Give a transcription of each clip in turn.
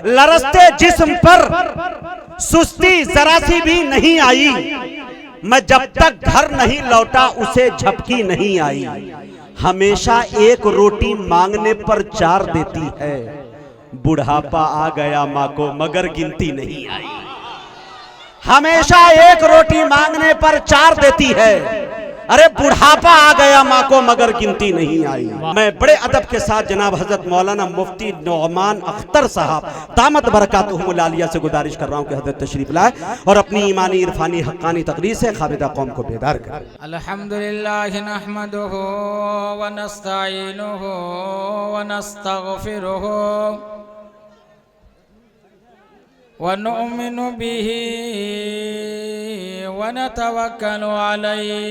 लरसते जिस्म पर सुस्ती जरा सी भी नहीं आई, मैं जब तक घर नहीं लौटा उसे झपकी नहीं आई। हमेशा एक रोटी मांगने पर चार देती है, बुढ़ापा आ गया माँ को मगर गिनती नहीं आई। हमेशा एक रोटी मांगने पर चार देती है, अरे बुढ़ापा आ गया माँ को मगर गिनती नहीं आई। मैं बड़े अदब के साथ जनाब हजरत मौलाना मुफ्ती नुअमान अख्तर साहब दामत बरकातुहुमुल आलिया से गुजारिश कर रहा हूँ कि हजरत तशरीफ लाए और अपनी ईमानी इरफानी हक्कानी तकरीर से खाबिदा कौम को बेदार करें। अल्हम्दुलिल्लाह नहमदुहु व नस्तईनुहु व नस्तगफिरुहु व नु'मिनु बिही व नतवक्कलु अलैहि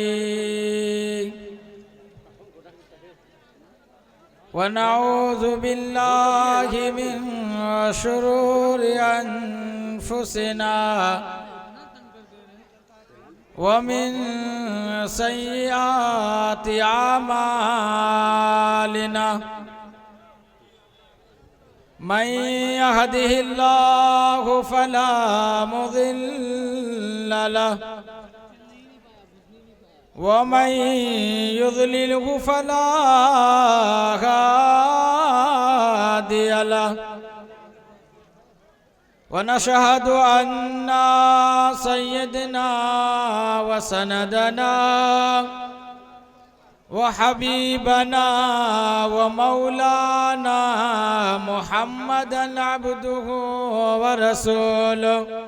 व नऊज़ु बिल्लाहि मिन शुरूरि अनफुसिना व मिन सय्यिआति आमालिना। मन यहदिहिल्लाहु फला मुदिल्ल लहु व मन युद्लिलहु फला हादिय लहु व नशहदु अन्ना सय्यदना व सनदना व हबीबना व मौलाना मुहम्मदन अब्दुहु व रसूलुहु।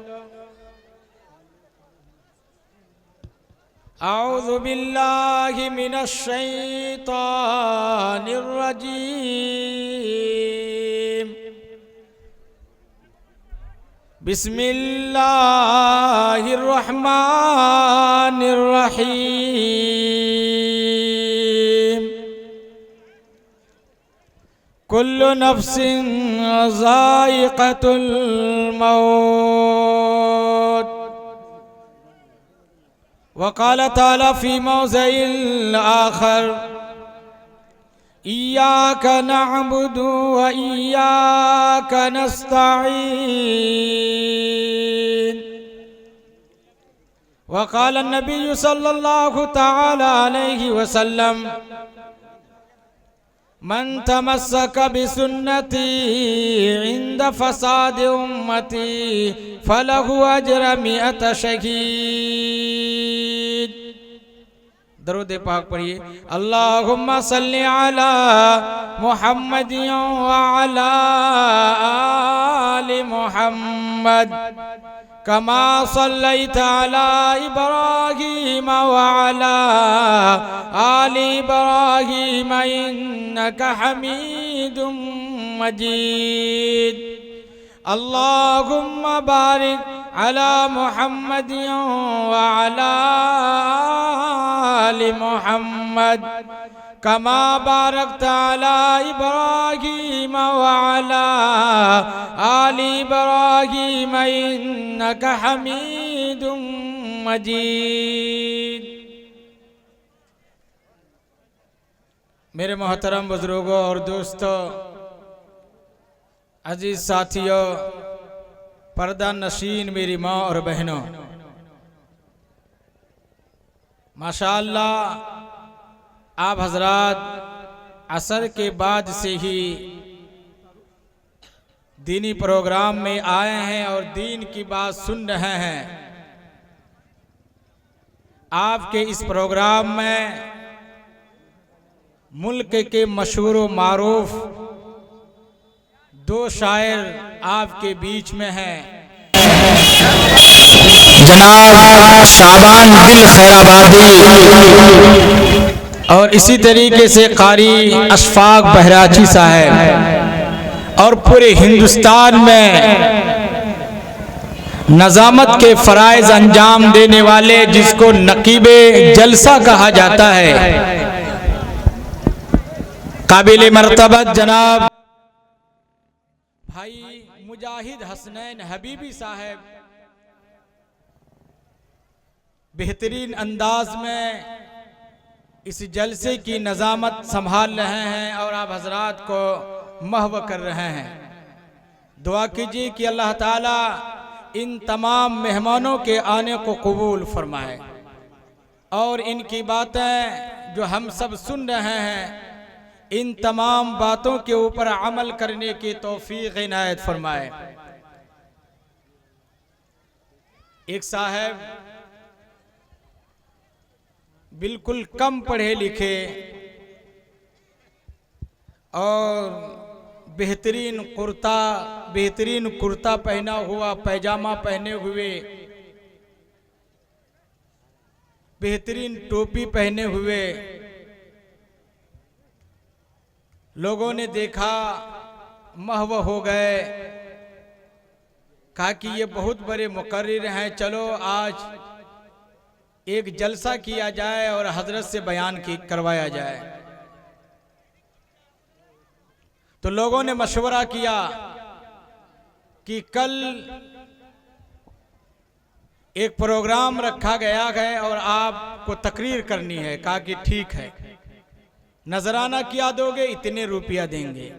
अऊज़ु बिल्लाहि मिनश शैतानिर रजीम। बिस्मिल्लाहिर रहमानिर रहीम। कुल्लु नफ्सिन ज़ाइक़तुल मौत। वक़ाल तआला फ़ी मौज़िल आख़र इय्याका नअबुदु व इय्याका नस्तईन। वक़ाल नबिय्यु सल्लल्लाहु तआला अलैहि वसल्लम मन तमस्सक बिसुन्नती इंद फसाद उम्मती फलहु अजर मिअत शहीद। दरूद पाक पढ़िए। अल्लाहुम्मा सल्लि अला मुहम्मदिन व अला आलि मुहम्मद कमा सल्लैता अला इब्राहीम व अला आलि इब्राहीम इन्नका हमीदुम मजीद। अल्लाहुम्मा बारिक अला मुहम्मदिन व अला आलि मुहम्मद कमा बारकता अला इब्राहीम व अला आलि इब्राहीम इन्नका हमीदुम मजीद। मेरे मोहतरम बुजुर्गों और दोस्तों, अजीज साथियों, पर्दा नशीन मेरी माँ और बहनों, माशाअल्लाह आप हजरात असर के बाद से ही दीनी प्रोग्राम में आए हैं और दीन की बात सुन रहे हैं। आपके इस प्रोग्राम में मुल्क के मशहूर व मारूफ दो शायर आपके बीच में हैं, जनाब शाबान दिल खैराबादी और इसी तरीके से कारी अशफाक बहराची साहब, और पूरे हिंदुस्तान में नजामत के फराइज अंजाम देने वाले, जिसको नकीबे जलसा कहा जाता है, काबिल मर्तबत जनाब भाई मुजाहिद हसनैन हबीबी साहब बेहतरीन अंदाज में इस जलसे की नज़ामत संभाल रहे हैं और आप हजरात को महव कर रहे हैं। दुआ कीजिए कि अल्लाह ताला इन तमाम मेहमानों के आने को कबूल फरमाए और इनकी बातें जो हम सब सुन रहे हैं, इन तमाम बातों के ऊपर अमल करने की तौफीक इनायत फरमाए। एक साहब बिल्कुल कम पढ़े लिखे और बेहतरीन कुर्ता पहना हुआ, पैजामा पहने हुए, बेहतरीन टोपी पहने हुए लोगों ने देखा, महव हो गए। कहा कि ये बहुत बड़े मुकर्रिर हैं, चलो आज एक जलसा किया जाए और हजरत से बयान करवाया जाए। तो लोगों ने मशवरा किया कि कल एक प्रोग्राम रखा गया है और आपको तकरीर करनी है। कहा कि ठीक है, नजराना क्या दोगे, इतने रुपया देंगे।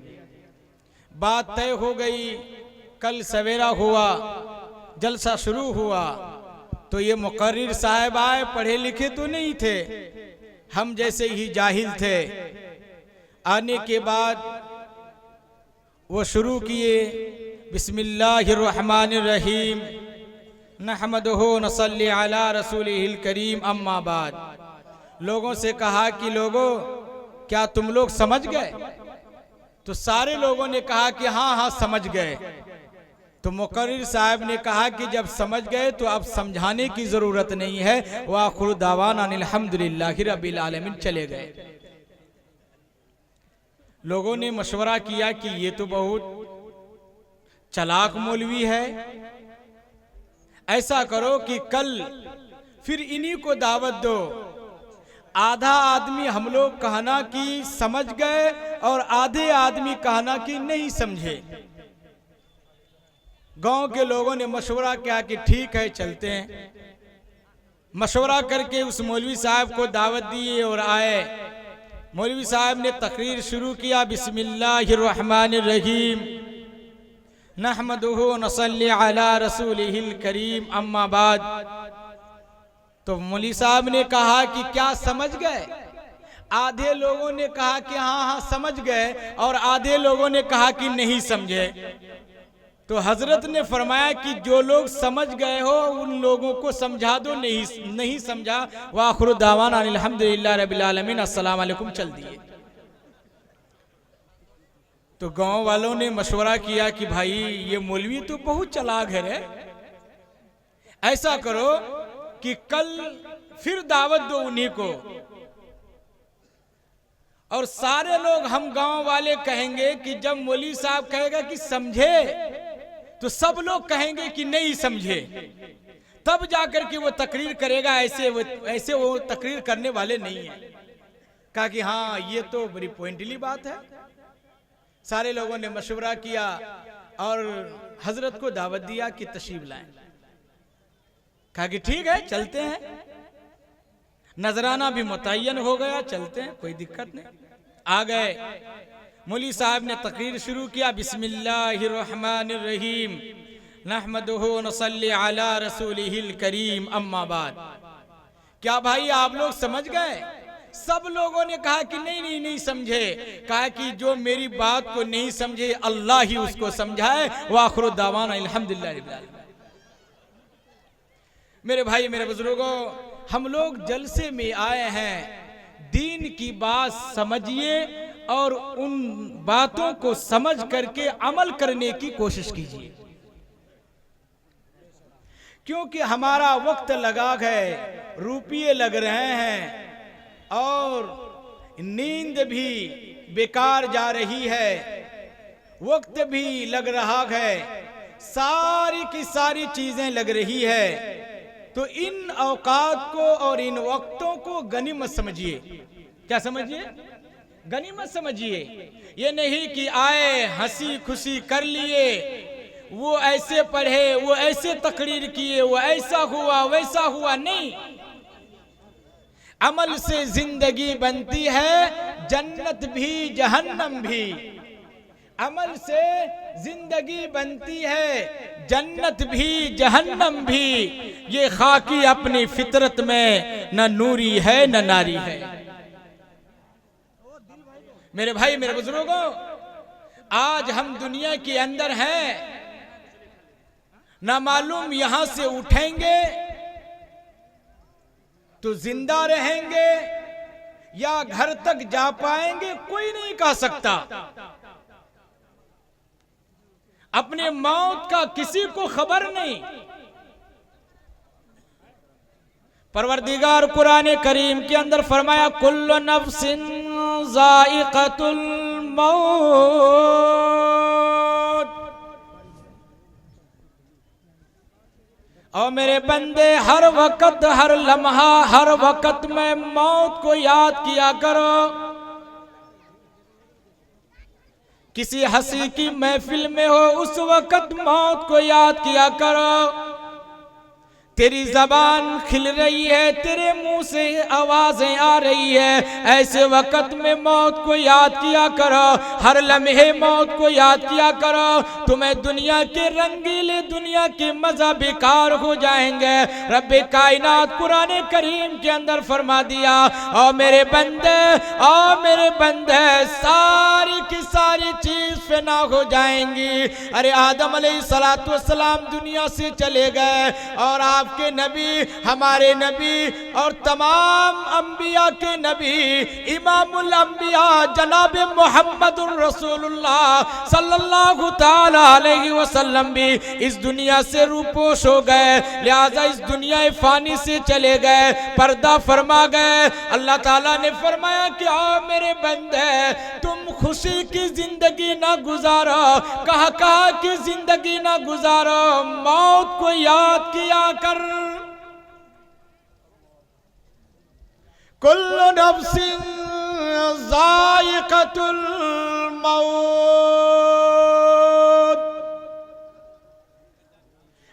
बात तय हो गई। कल सवेरा हुआ, जलसा शुरू हुआ तो ये मुकर्रिर साहब आए, पढ़े लिखे तो नहीं थे, हम जैसे ही जाहिल थे। आने के बाद वो शुरू किए, बिस्मिल्लाहिर्रहमानिर्रहीम, नहमदुहु नसल्ली अला रसूलिहिल करीम, अम्मा बाद। लोगों से कहा कि लोगों क्या तुम लोग समझ गए? तो सारे लोगों ने कहा कि हाँ हाँ समझ गए। तो मुकर्रिर साहब ने कहा कि जब समझ गए तो अब समझाने की जरूरत नहीं है। व आखिरु दावाना अनिल हम्दुलिल्लाहि रब्बिल आलमीन, चले गए। लोगों ने मशवरा किया कि ये तो बहुत चालाक मौलवी है, ऐसा करो कि कल फिर इन्हीं को दावत दो। आधा आदमी हम लोग कहना कि समझ गए और आधे आदमी कहना कि नहीं समझे। गांव के लोगों ने मशवरा किया कि ठीक है चलते हैं। मशवरा करके उस मौलवी साहब को दावत दी और आए। मौलवी साहब ने तकरीर शुरू किया, बिस्मिल्लाहिर्रहमानिर्रहीम, नहमदुहु नसल्ली अला रसूलिहिल करीम, अम्मा बाद। तो मौलवी साहब ने कहा कि क्या समझ गए? आधे लोगों ने कहा कि हाँ हाँ समझ गए और आधे लोगों ने कहा कि नहीं समझे। तो हजरत ने फरमाया कि जो लोग समझ गए हो उन लोगों को समझा दो, नहीं समझा व आखिरु दावाना अनिल हम्दुलिल्लाहि रब्बिल आलमीन, अस्सलाम वालेकुम, चल दिए। तो गांव वालों ने मशवरा किया कि भाई ये मौलवी तो बहुत चालाक है रे, ऐसा करो कि कल फिर दावत दो उन्हीं को और सारे लोग हम गांव वाले कहेंगे कि जब मौलवी साहब कहेगा कि समझे तो सब लोग कहेंगे कि नहीं समझे, तब जाकर के वो तकरीर करेगा। ऐसे वो तकरीर करने वाले नहीं है। कहा कि हाँ ये तो बड़ी पॉइंटली बात है। सारे लोगों ने मशवरा किया और हजरत को दावत दिया कि तशरीफ लाएं। कहा कि ठीक है चलते हैं। नजराना भी मुतय्यन हो गया, चलते हैं, कोई दिक्कत नहीं। आ गए। मौलवी साहब ने तकरीर शुरू किया, बिस्मिल्लाहिर्रहमानिर्रहीम, नहमदुहु नसल्ली अला रसूलिहिल करीम, अम्मा बाद। क्या भाई आप लोग समझ गए? सब लोगों ने कहा कि नहीं समझे। कहा कि जो मेरी बात को नहीं समझे अल्लाह ही उसको समझाए। व आखिरु दावाना अल्हम्दुलिल्लाहि रब्बिल आलमीन। मेरे भाई, मेरे बुजुर्गों, हम लोग जलसे में आए हैं, दीन की बात समझिए और उन बातों को समझ करके अमल करने की कोशिश कीजिए, क्योंकि हमारा वक्त लगा है, रुपये लग रहे हैं और नींद भी बेकार जा रही है, वक्त भी लग रहा है। सारी की सारी चीजें लग रही है, तो इन औकात को और इन वक्तों को गनीमत समझिए। क्या समझिए? गनीमत समझिए। ये नहीं कि आए हंसी खुशी कर लिए, वो ऐसे पढ़े, वो ऐसे तकरीर किए, वो ऐसा हुआ वैसा हुआ, नहीं। अमल से जिंदगी बनती है, जन्नत भी जहन्नम भी। अमल से जिंदगी बनती है, जन्नत भी जहन्नम भी। ये खाकी अपनी फितरत में न नूरी है न नारी है। मेरे भाई, मेरे बुजुर्गों, आज हम दुनिया के अंदर हैं, ना मालूम यहां से उठेंगे तो जिंदा रहेंगे या घर तक जा पाएंगे, कोई नहीं कह सकता। अपने मौत का किसी को खबर नहीं। परवरदिगार कुरान करीम के अंदर फरमाया, कुल्लु नफ्सिन ज़ाइक़तुल मौत। और मेरे बंदे, हर वक्त, हर लम्हा, हर वक्त में मौत को याद किया करो। किसी हंसी की महफिल में हो, उस वक्त मौत को याद किया करो। तेरी जबान खिल रही है, तेरे मुंह से आवाजें आ रही है, ऐसे वक्त में मौत को याद किया करो। हर लम्हे मौत को याद किया करो। तुम्हें दुनिया के रंगीले, दुनिया के मजा बेकार हो जाएंगे। रब्बे कायनात कुरान करीम के अंदर फरमा दिया, और मेरे बंदे, और मेरे बंदे, सारी की सारी चीज फना हो जाएंगी। अरे आदम अलैहिस्सलातु वस्सलाम दुनिया से चले गए, और आपके नबी, हमारे नबी और तमाम अंबिया के नबी, इमामुल अंबिया जनाब मोहम्मदुर रसूलुल्लाह सल्लल्लाहु ताला अलैहि वसल्लम भी इस दुनिया से रूपोश हो गए। लिहाजा इस दुनिया फानी से चले गए, पर्दा फरमा गए। अल्लाह ताला ने फरमाया कि आओ मेरे बंदे, तुम खुशी की जिंदगी ना गुजारो, कहा कहा की जिंदगी ना गुजारो, मौत को याद किया कर। कुल्लु नफ्सिन ज़ाइक़तुल मौत।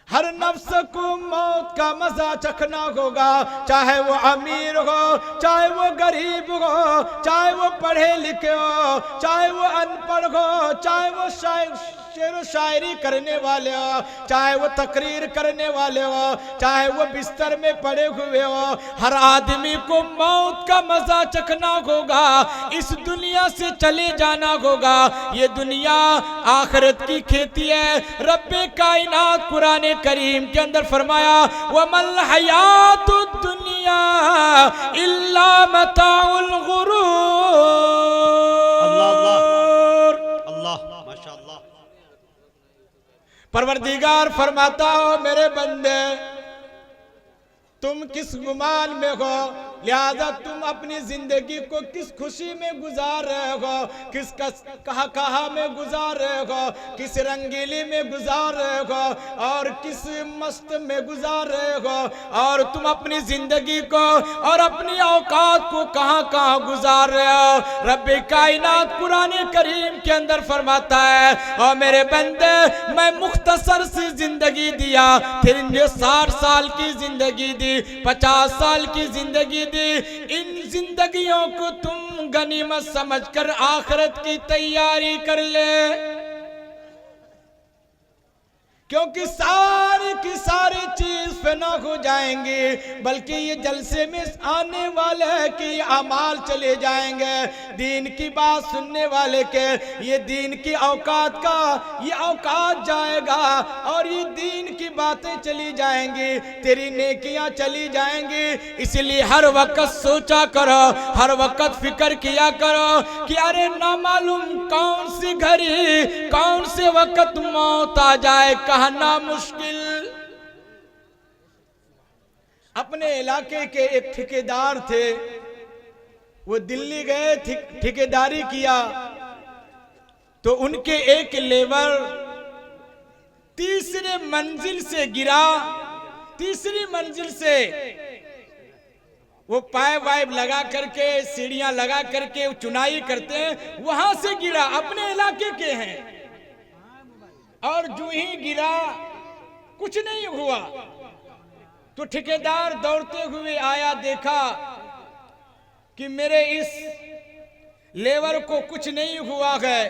हर नफ्स को मौत का मजा चखना होगा, चाहे वो अमीर हो, चाहे वो गरीब हो, चाहे वो पढ़े लिखे हो, चाहे वो अनपढ़ हो, चाहे वो शेर शायरी करने वाले हो, चाहे वो तकरीर करने वाले हो, चाहे वो बिस्तर में पड़े हुए हो। हर आदमी को मौत का मजा चखना होगा, इस दुनिया से चले जाना होगा। ये दुनिया आखिरत की खेती है। रब्बे कायनात कुरान करीम के अंदर फरमाया, वमल हयातुद दुनिया इल्ला मताउल गुरूर। अल्लाह माशाअल्लाह। परवरदिगार फरमाता हो, मेरे बंदे, तुम किस गुमान में हो, लिहाजा तुम अपनी जिंदगी को किस खुशी में गुजार रहे हो, किस कहा में गुजार रहे हो, किस रंगीली में गुजार रहे हो, और किस मस्त में गुजार रहे हो, और तुम अपनी जिंदगी को और अपनी औकात को कहाँ कहाँ गुजार रहे हो। रब्बे कायनात कुरान करीम के अंदर फरमाता है, और मेरे बंदे, मैं मुख्तसर सी जिंदगी दिया, फिर 60 साल की जिंदगी दी, 50 साल की जिंदगी दी। इन जिंदगियों को तुम गनीमत समझकर आखिरत की तैयारी कर ले, क्योंकि सारी की सारी चीज फना हो जाएंगे, बल्कि ये जलसे में आने वाले कि अमाल चले जाएंगे। दीन की बात सुनने वाले के ये दीन की औकात का ये औकात जाएगा, और ये दीन की बातें चली जाएंगी, तेरी नेकियां चली जाएंगी। इसलिए हर वक्त सोचा करो, हर वक्त फिक्र किया करो कि अरे ना मालूम कौन सी घड़ी, कौन से वक्त मौत आ जाए, कहना मुश्किल। अपने इलाके के एक ठेकेदार थे, वो दिल्ली गए, ठेकेदारी किया, तो उनके एक लेबर तीसरे मंजिल से गिरा, तीसरी मंजिल से वो पाइप वाइप लगा करके, सीढ़ियां लगा करके चुनाई करते हैं, वहां से गिरा, अपने इलाके के हैं। और जो ही गिरा कुछ नहीं हुआ, तो ठेकेदार दौड़ते हुए आया, देखा कि मेरे इस लेबर को कुछ नहीं हुआ है,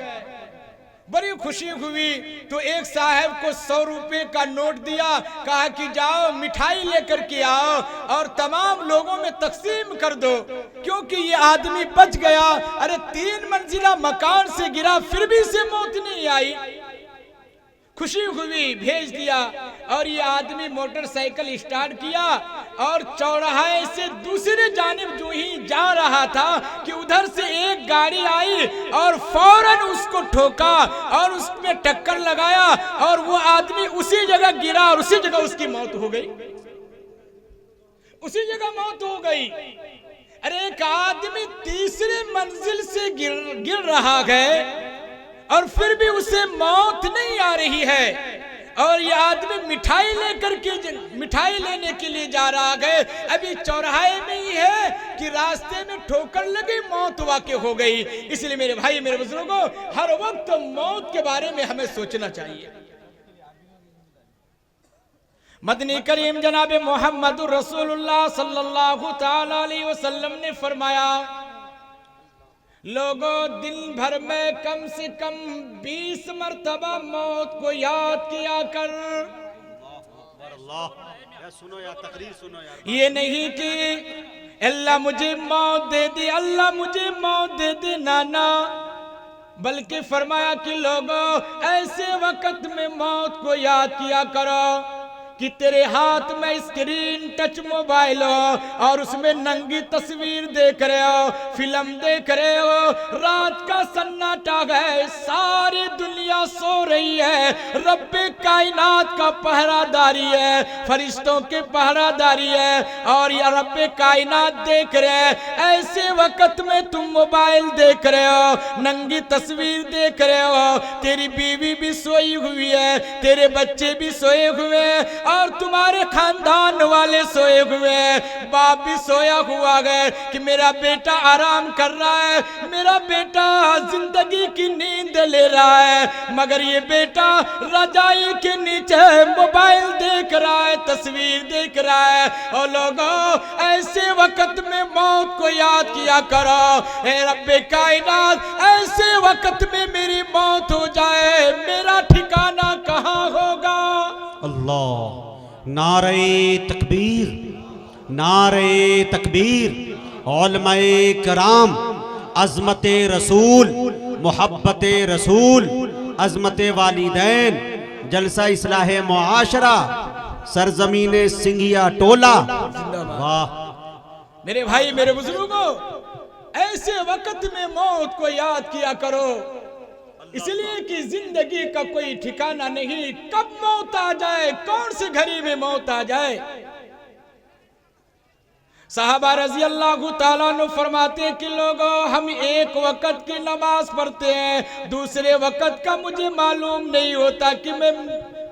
बड़ी खुशी हुई। तो एक साहब को 100 रुपए का नोट दिया, कहा कि जाओ मिठाई लेकर के आओ और तमाम लोगों में तकसीम कर दो, क्योंकि ये आदमी बच गया। अरे 3 मंजिला मकान से गिरा, फिर भी इसे मौत नहीं आई। खुशी हुई, भेज दिया। और ये आदमी मोटरसाइकिल स्टार्ट किया और चौराहे से दूसरे जानिब जो ही जा रहा था कि उधर से एक गाड़ी आई और फौरन उसको ठोका और उसमें टक्कर लगाया और वो आदमी उसी जगह गिरा और उसी जगह उसकी मौत हो गई, उसी जगह मौत हो गई। अरे एक आदमी तीसरे मंजिल से गिर रहा है और फिर भी उसे मौत नहीं आ रही है। और ये आदमी मिठाई लेने के लिए जा रहा है, अभी चौराहे में ही है कि रास्ते में ठोकर लगी, मौत वाक़ई हो गई। इसलिए मेरे भाई, मेरे बुजुर्गों, हर वक्त मौत के बारे में हमें सोचना चाहिए। मदनी करीम जनाब मोहम्मद रसूलुल्लाह सल्लल्लाहु ताला अलैहि वसल्लम ने फरमाया, लोगों दिन भर में कम से कम 20 मर्तबा मौत को याद किया कर। सुनो यार, तकरीर सुनो यार। ये नहीं कि अल्लाह मुझे मौत दे दे, अल्लाह मुझे मौत दे दे, नाना, बल्कि फरमाया कि लोगों ऐसे वक्त में मौत को याद किया करो कि तेरे हाथ में स्क्रीन टच मोबाइल हो और उसमें नंगी तस्वीर देख रहे हो, फिल्म देख रहे हो, रात का सन्नाटा है, सारी दुनिया सो रही है, रब्बे कायनात का पहरादारी है, फरिश्तों के पहरादारी है और ये रब्बे कायनात देख रहे हैं। ऐसे वक्त में तुम मोबाइल देख रहे हो, नंगी तस्वीर देख रहे हो, तेरी बीवी भी सोई हुई है, तेरे बच्चे भी सोए हुए हैं और तुम्हारे खानदान वाले सोए हुए हैं, बाप भी सोया हुआ है कि मेरा बेटा आराम कर रहा है, मेरा बेटा जिंदगी की नींद ले रहा है, मगर ये बेटा रजाई के नीचे मोबाइल देख रहा है, तस्वीर देख रहा है। और लोगों ऐसे वक्त में मौत को याद किया करो, हे रब्बे कायनात ऐसे वक्त में मेरी मौत हो जाए, मेरा ठिकाना कहाँ होगा। अल्लाह, नारे तकबीर, नारे तकबीर। उलमाए कराम, अज़मत रसूल, मोहब्बत रसूल, अज़मत वालिदैन, जलसा इस्लाह मुआशरा, सरजमीन सिंघिया टोला। वाह मेरे भाई, मेरे बुजुर्गों, ऐसे वक्त में मौत को याद किया करो, इसलिए कि जिंदगी का कोई ठिकाना नहीं, कब मौत आ जाए, कौन सी घड़ी में मौत आ जाए। साहबा रजी अल्लाह ताला अन्हु फरमाते कि लोगों हम एक वक्त की नमाज पढ़ते हैं, दूसरे वक्त का मुझे मालूम नहीं होता कि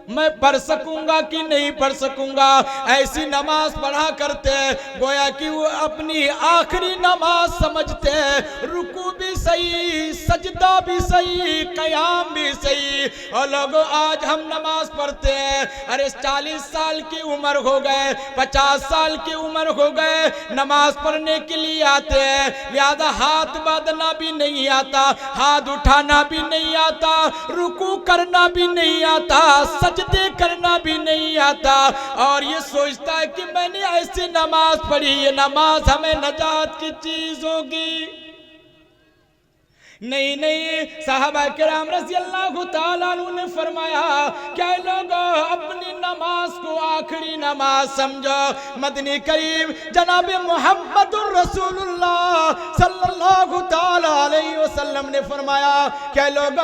मैं पढ़ सकूंगा कि नहीं पढ़ सकूंगा। ऐसी नमाज पढ़ा करते हैं गोया कि वो अपनी आखिरी नमाज समझते हैं, रुकू भी सही, सजदा भी सही, कयाम भी सही। और लोगों आज हम नमाज पढ़ते हैं, अरे 40 साल की उम्र हो गए, 50 साल की उम्र हो गए, नमाज पढ़ने के लिए आते हैं, लिहाजा हाथ बांधना भी नहीं आता, हाथ उठाना भी नहीं आता, रुकू करना भी नहीं आता, सजदे करना भी नहीं आता, और ये सोचता है कि मैंने ऐसी नमाज पढ़ी, ये नमाज हमें नजात की चीज होगी। नहीं नहीं, साहबा किराम रज़ी अल्लाह ताला अन्हु ने फरमाया क्या लोग अपनी नमाज को आखिरी नमाज समझो। मदनी करीम जनाब मोहम्मदुर रसूलुल्लाह सल्लल्लाहु ताला अलैहि वसल्लम ने फरमाया क्या लोग,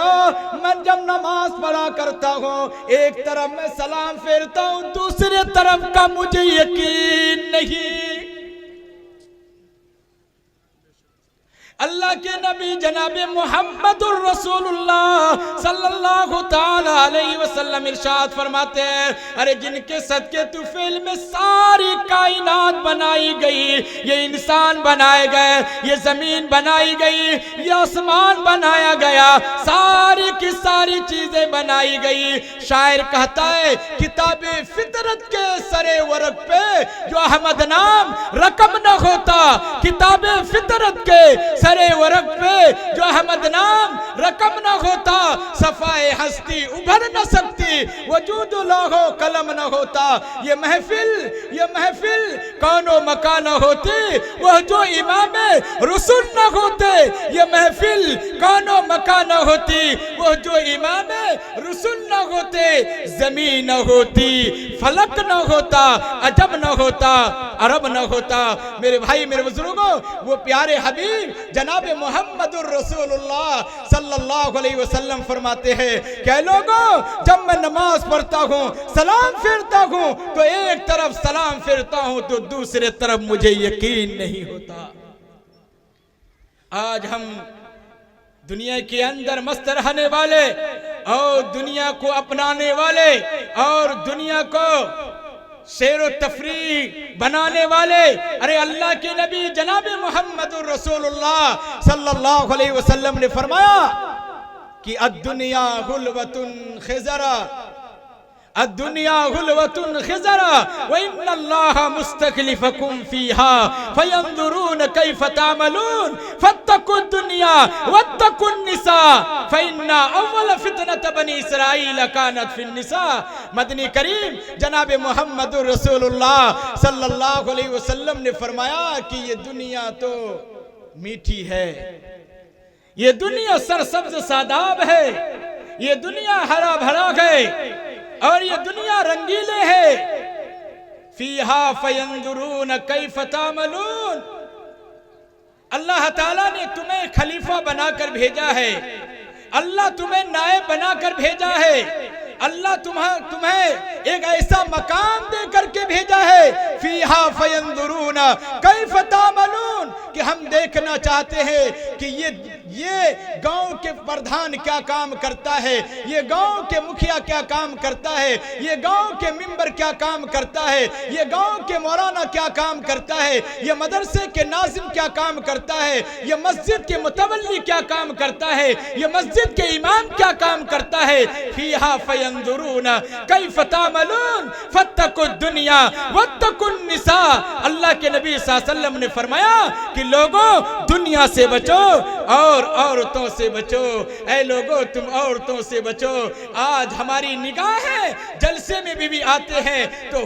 मैं जब नमाज पढ़ा करता हूँ, एक तरफ मैं सलाम फेरता हूँ, दूसरे तरफ का मुझे यकीन नहीं। अल्लाह के नबी जनाब मुहम्मदुर रसूलुल्लाह सल्लल्लाहु ताला अलैहि वसल्लम इरशाद फरमाते हैं, अरे जिनके सदके तुफैल में सारी कायनात बनाई गई, ये इंसान बनाए गए, ये जमीन बनाई गई, ये आसमान बनाया गया, सारी की सारी चीजें बनाई गई। शायर कहता है किताबे फितरत के सरे वरक पे जो अहमद नाम रकम न होता, किताबे फितरत के सरे वरक पे जो अहमद नाम रकम न होता, सफाए हस्ती उभर न सकती, वजूद लोहो कलम न होता। ये महफिल कौनो मकान न होती, वह जो इमाम रसूल न होते। ये महफिल कौनो मकान न होती, वह जो इमाम रसूल न होते। जमीन न होती, फलक न होता, अजब न होता, अरब न होता। मेरे भाई मेरे बुजुर्गों, वो प्यारे हबीब जनाब मुहम्मदुर रसूलुल्लाह सल्लल्लाहु अलैहि वसल्लम फरमाते हैं, क्या लोगों, जब मैं नमाज पढ़ता हूँ, सलाम फेरता हूँ, तो एक तरफ सलाम फेरता हूँ तो दूसरे तरफ मुझे यकीन नहीं होता। आज हम दुनिया के अंदर मस्त रहने वाले और दुनिया को अपनाने वाले और दुनिया को शेर व तफरीह बनाने वाले, अरे अल्लाह के नबी जनाब मुहम्मदुर रसूलुल्लाह सल्लल्लाहु अलैहि वसल्लम ने फरमाया कि अद्दुनिया गुलवतुन खिजरा, अद्दुनिया गुलवतुन खिजरा व इन्नल्लाह मुस्तखलिफकुम फीहा फयंजुरून कैफ तामलून फत्तकुद दुनिया वत्तकुन निसा फइन्ना अव्वल फितनत बनी इसराइल कानत फिन निसा। मदनी करीम जनाब मुहम्मदुर रसूलुल्लाह सल्लल्लाहु अलैहि वसल्लम ने फरमाया कि ये दुनिया तो मीठी है, ये दुनिया सरसब्ज सादाब है, ये दुनिया हरा भरा है और ये दुनिया रंगीले है। फीहा फयंजुरून कैफ तामलून, अल्लाह ताला ने तुम्हें खलीफा बनाकर भेजा है, अल्लाह तुम्हें नायब बनाकर भेजा है, अल्लाह तुम्हें एक ऐसा मकाम दे करके भेजा है। फीहा फयंजुरून कैफ तामलून, कि हम देखना चाहते हैं कि ये गांव के प्रधान क्या काम करता है, ये गांव के मुखिया क्या काम करता है, ये गांव के मेंबर क्या काम करता है, ये गांव के मौलाना क्या काम करता है, ये मदरसे के नाजिम क्या काम करता है, ये मस्जिद के मुतवल्ली क्या काम करता है, ये मस्जिद के इमाम क्या काम करता है। फीहा फयंजुरून कैफ तामलून फत्तकुद दुनिया वत्तकुन निसा। अल्लाह के नबी सल्लल्लाहु अलैहि वसल्लम ने फरमाया कि लोगों दुनिया से बचो और औरतों से बचो। ऐ लोगों तुम औरतों से बचो। आज हमारी निगाहें जलसे में भी आते हैं तो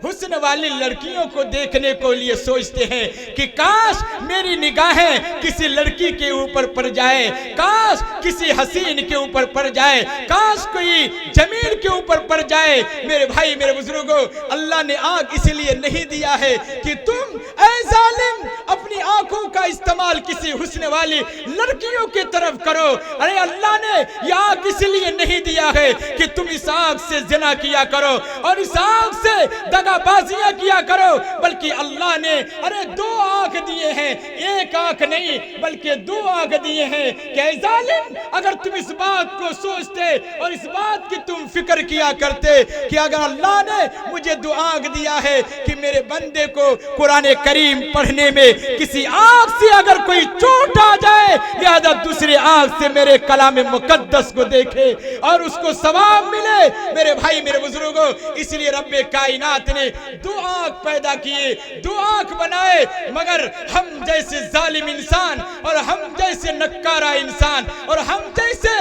हुस्न वाली लड़कियों को देखने को लिए सोचते हैं कि काश मेरी निगाहें किसी लड़की के ऊपर पड़ जाए, काश किसी हसीन के ऊपर पड़ जाए, काश कोई जमीन के ऊपर पड़ जाए। मेरे भाई मेरे बुजुर्गों, अल्लाह ने आंख इसलिए नहीं दिया है कि तुम ऐ जालिम अपनी आंखों का इस्तेमाल किसी हुस्न वाली लड़कियों की तरफ करो। अरे अल्लाह ने यह आंख इसलिए नहीं दिया है कि तुम इस आंख से जिना किया करो और इस आंख से दगाबाजियां किया करो, बल्कि अल्लाह ने अरे दो आंख दिए हैं, एक आंख नहीं बल्कि दो आंख दिए हैं। क्या जालिम, अगर तुम इस बात को सोचते और इस बात की तुम फिक्र किया करते कि अगर अल्लाह ने मुझे दो आंख दिया है कि मेरे बंदे को कुरान करीम पढ़ने में किसी आंख से अगर कोई चोट आ जाए, लिहाजा दूसरी आंख से मेरे कलाम मुकद्दस को देखे और उसको सवाब मिले। मेरे भाई मेरे बुजुर्गों, इसलिए रब्बे कायनात ने दो आंख पैदा किए, दो आंख बनाए, मगर हम जैसे जालिम इंसान और हम जैसे नक्कारा इंसान और हम जैसे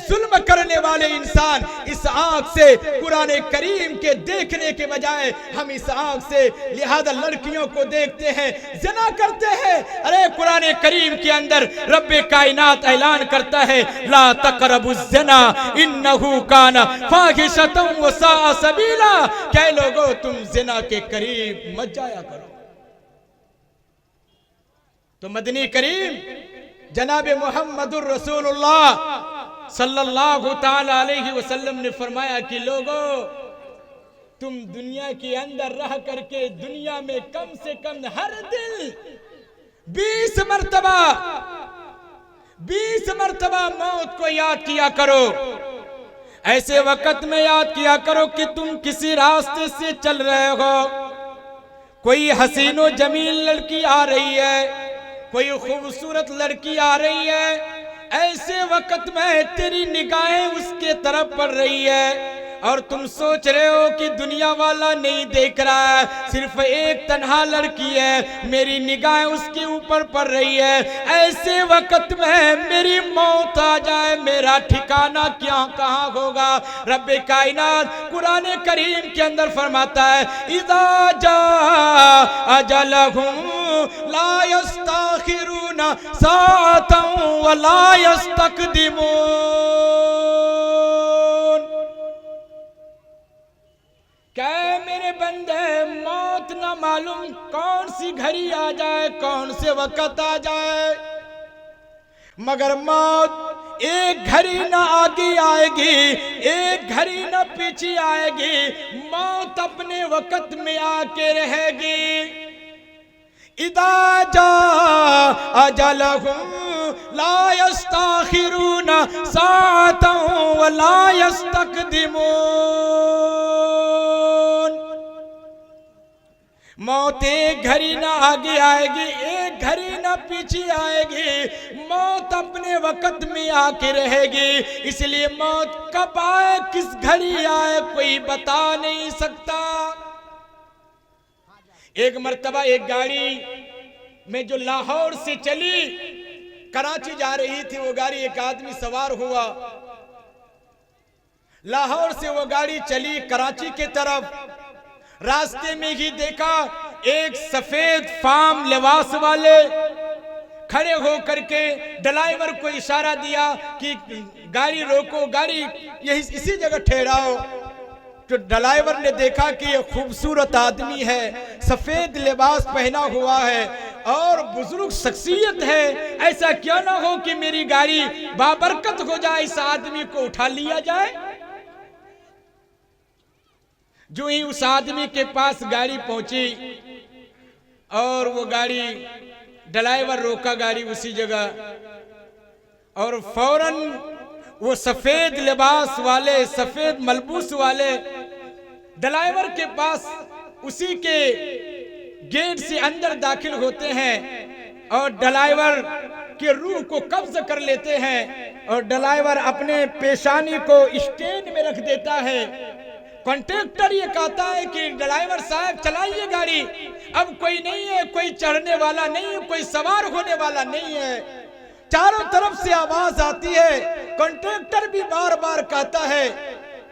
जुल्म करने वाले इंसान इस आंख से कुरान करीम के देखने के बजाय हम इस आंख से लिहाजा लड़कियों को देखते हैं, ज़िना करते हैं। अरे कुरान करीम के अंदर रब्बे कायनात ऐलान करता है ला तक़रबुज़्ज़िना इन्नहु काना फ़ाहिशतन व साअ सबीला। क्या लोगों तुम ज़िना के करीब मत जाया करो। तो मदनी करीम जनाब मुहम्मदुर रसूलुल्लाह सल्लल्लाहु ताला अलैहि वसल्लम ने फरमाया कि लोगों तुम दुनिया के अंदर रह करके दुनिया में कम से कम हर दिन 20 मर्तबा मौत को याद किया करो। ऐसे वक्त में याद किया करो कि तुम किसी रास्ते से चल रहे हो, कोई हसीनो जमील लड़की आ रही है, कोई खूबसूरत लड़की आ रही है। ऐसे वक्त में तेरी निगाहें उसके तरफ पड़ रही है और तुम सोच रहे हो कि दुनिया वाला नहीं देख रहा है, सिर्फ एक तन्हा लड़की है, मेरी निगाहें उसके ऊपर पड़ रही है। ऐसे वक्त में मेरी मौत आ जाए, मेरा ठिकाना क्या कहाँ होगा। रब्बे कायनात कुरान करीम के अंदर फरमाता है, इज़ा जा अजलहुम ला यस्ताखिरूना साअतन व ला यस्तक़दिमून। क्या मेरे बंदे, मौत ना मालूम कौन सी घड़ी आ जाए, कौन से वक्त आ जाए, मगर मौत एक घड़ी ना आगे आएगी, एक घड़ी ना पीछे आएगी, मौत अपने वक्त में आके रहेगी। इदा जा अजलहुम ला यस्ताखिरूना साअतन व ला यस्तक़दिमून। मौत एक घड़ी ना आगे आएगी, एक घड़ी ना पीछे आएगी, मौत अपने वक्त में आके रहेगी। इसलिए मौत कब आए, किस घड़ी आए, कोई बता नहीं सकता। एक मर्तबा एक गाड़ी में जो लाहौर से चली कराची जा रही थी, वो गाड़ी एक आदमी सवार हुआ, लाहौर से वो गाड़ी चली कराची के तरफ। रास्ते में ही देखा एक सफेद फार्म लिबास वाले खड़े होकर के ड्राइवर को इशारा दिया कि गाड़ी रोको, गाड़ी यही इसी जगह ठहराओ। तो ड्राइवर ने देखा कि ये खूबसूरत आदमी है, सफेद लिबास पहना हुआ है और बुजुर्ग शख्सियत है, ऐसा क्यों ना हो कि मेरी गाड़ी बाबरकत हो जाए, इस आदमी को उठा लिया जाए। जो ही उस आदमी के पास गाड़ी पहुंची और वो गाड़ी, ड्राइवर रोका गाड़ी उसी जगह और फौरन वो सफेद लिबास वाले, सफेद मलबूस वाले ड्राइवर के पास उसी के गेट से अंदर दाखिल होते हैं और ड्राइवर के रूह को कब्ज कर लेते हैं और ड्राइवर अपने पेशानी को स्टैंड में रख देता है। कंडक्टर ये कहता है कि ड्राइवर साहब चलाइए गाड़ी, अब कोई नहीं है, कोई चढ़ने वाला नहीं है, कोई सवार होने वाला नहीं है। चारों तरफ से आवाज आती है, कंडक्टर भी बार बार कहता है।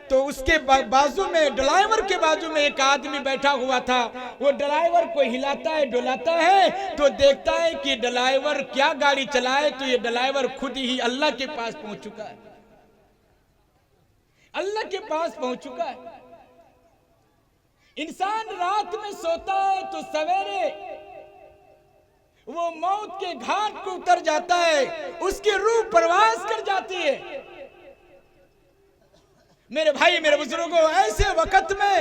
तो उसके बाजू में, ड्राइवर के बाजू में एक आदमी बैठा हुआ था, वो ड्राइवर को हिलाता है, डुलाता है, तो देखता है कि ड्राइवर क्या गाड़ी चलाए, तो ये ड्राइवर खुद ही अल्लाह के पास पहुंच चुका है, अल्लाह के पास पहुंच चुका है। इंसान रात में सोता है तो सवेरे वो मौत के घाट को उतर जाता है, उसकी रूह प्रवास कर जाती है। मेरे भाई, मेरे बुजुर्गों, ऐसे वक्त में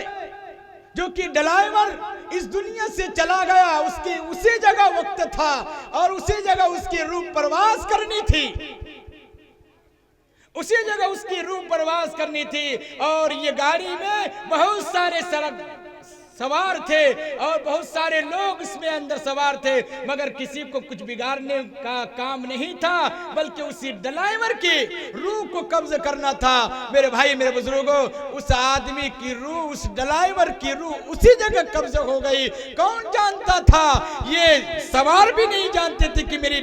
जो कि ड्राइवर इस दुनिया से चला गया, उसकी उसी जगह वक्त था और उसी जगह उसकी रूह प्रवास करनी थी, उसी जगह उसकी रूह प्रवास करनी थी। और ये गाड़ी में बहुत सारे सवार थे और बहुत सारे लोग इसमें अंदर सवार थे, मगर किसी को कुछ बिगाड़ने का काम नहीं था, बल्कि उसी ड्राइवर की रूह को कब्ज करना था। मेरे भाई, मेरे बुजुर्गों, उस आदमी की रूह, उस ड्राइवर की रूह उसी जगह कब्ज हो गई। कौन जानता था? ये सवार भी नहीं जानते थे कि मेरे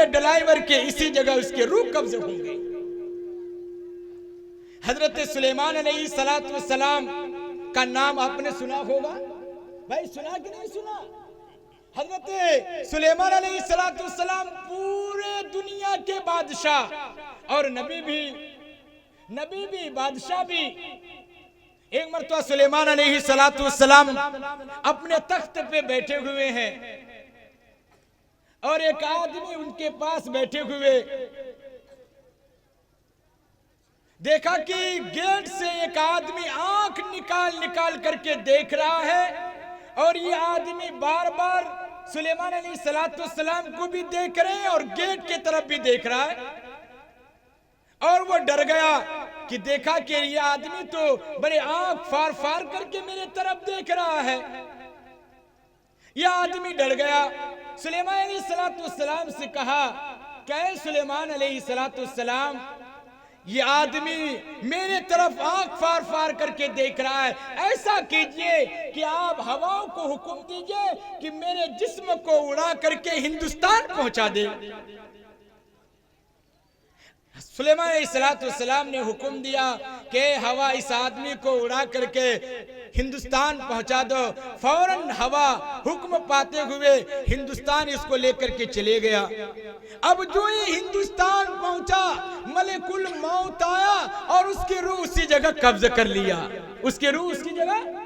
ड्राइवर के इसी जगह उसकी रूह कब्ज हो गई। हजरत सुलेमान अलैहिस्सलातु वस्सलाम का नाम आपने सुना होगा, भाई सुना कि नहीं सुना? हजरत सुलेमान अलैहिस्सलातु वस्सलाम पूरे दुनिया के बादशाह और नबी भी बादशाह भी। एक मर्तबा सुलेमान अलैहिस्सलातु वस्सलाम अपने तख्त पे बैठे हुए हैं और एक आदमी उनके पास बैठे हुए देखा कि गेट से एक आदमी आंख निकाल करके देख रहा है और ये आदमी बार बार सुलेमान अलैहिस्सलाम को भी देख रहे हैं और गेट की तरफ भी देख रहा है। और वो डर गया कि देखा कि ये आदमी तो बड़े आंख फाड़ फाड़ करके मेरे तरफ देख रहा है। यह आदमी डर गया। सुलेमान अलैहिस्सलाम से कहा, क्या सुलेमान अलैहिस्सलाम, ये आदमी मेरे तरफ आंख फाड़ फाड़ करके देख रहा है, ऐसा कीजिए कि आप हवाओं को हुक्म दीजिए कि मेरे जिस्म को उड़ा करके हिंदुस्तान पहुंचा दे। सुलेमान अलैहिस्सलाम ने हुक्म दिया कि हवा इस आदमी को उड़ा करके हिंदुस्तान पहुंचा दो। फौरन हवा हुक्म पाते हुए हिंदुस्तान इसको लेकर के चले गया। अब जो ही हिंदुस्तान पहुंचा, मलिकुल मौत आया और उसकी रूह उसी जगह कब्जा कर लिया। उसकी रूह उसकी जगह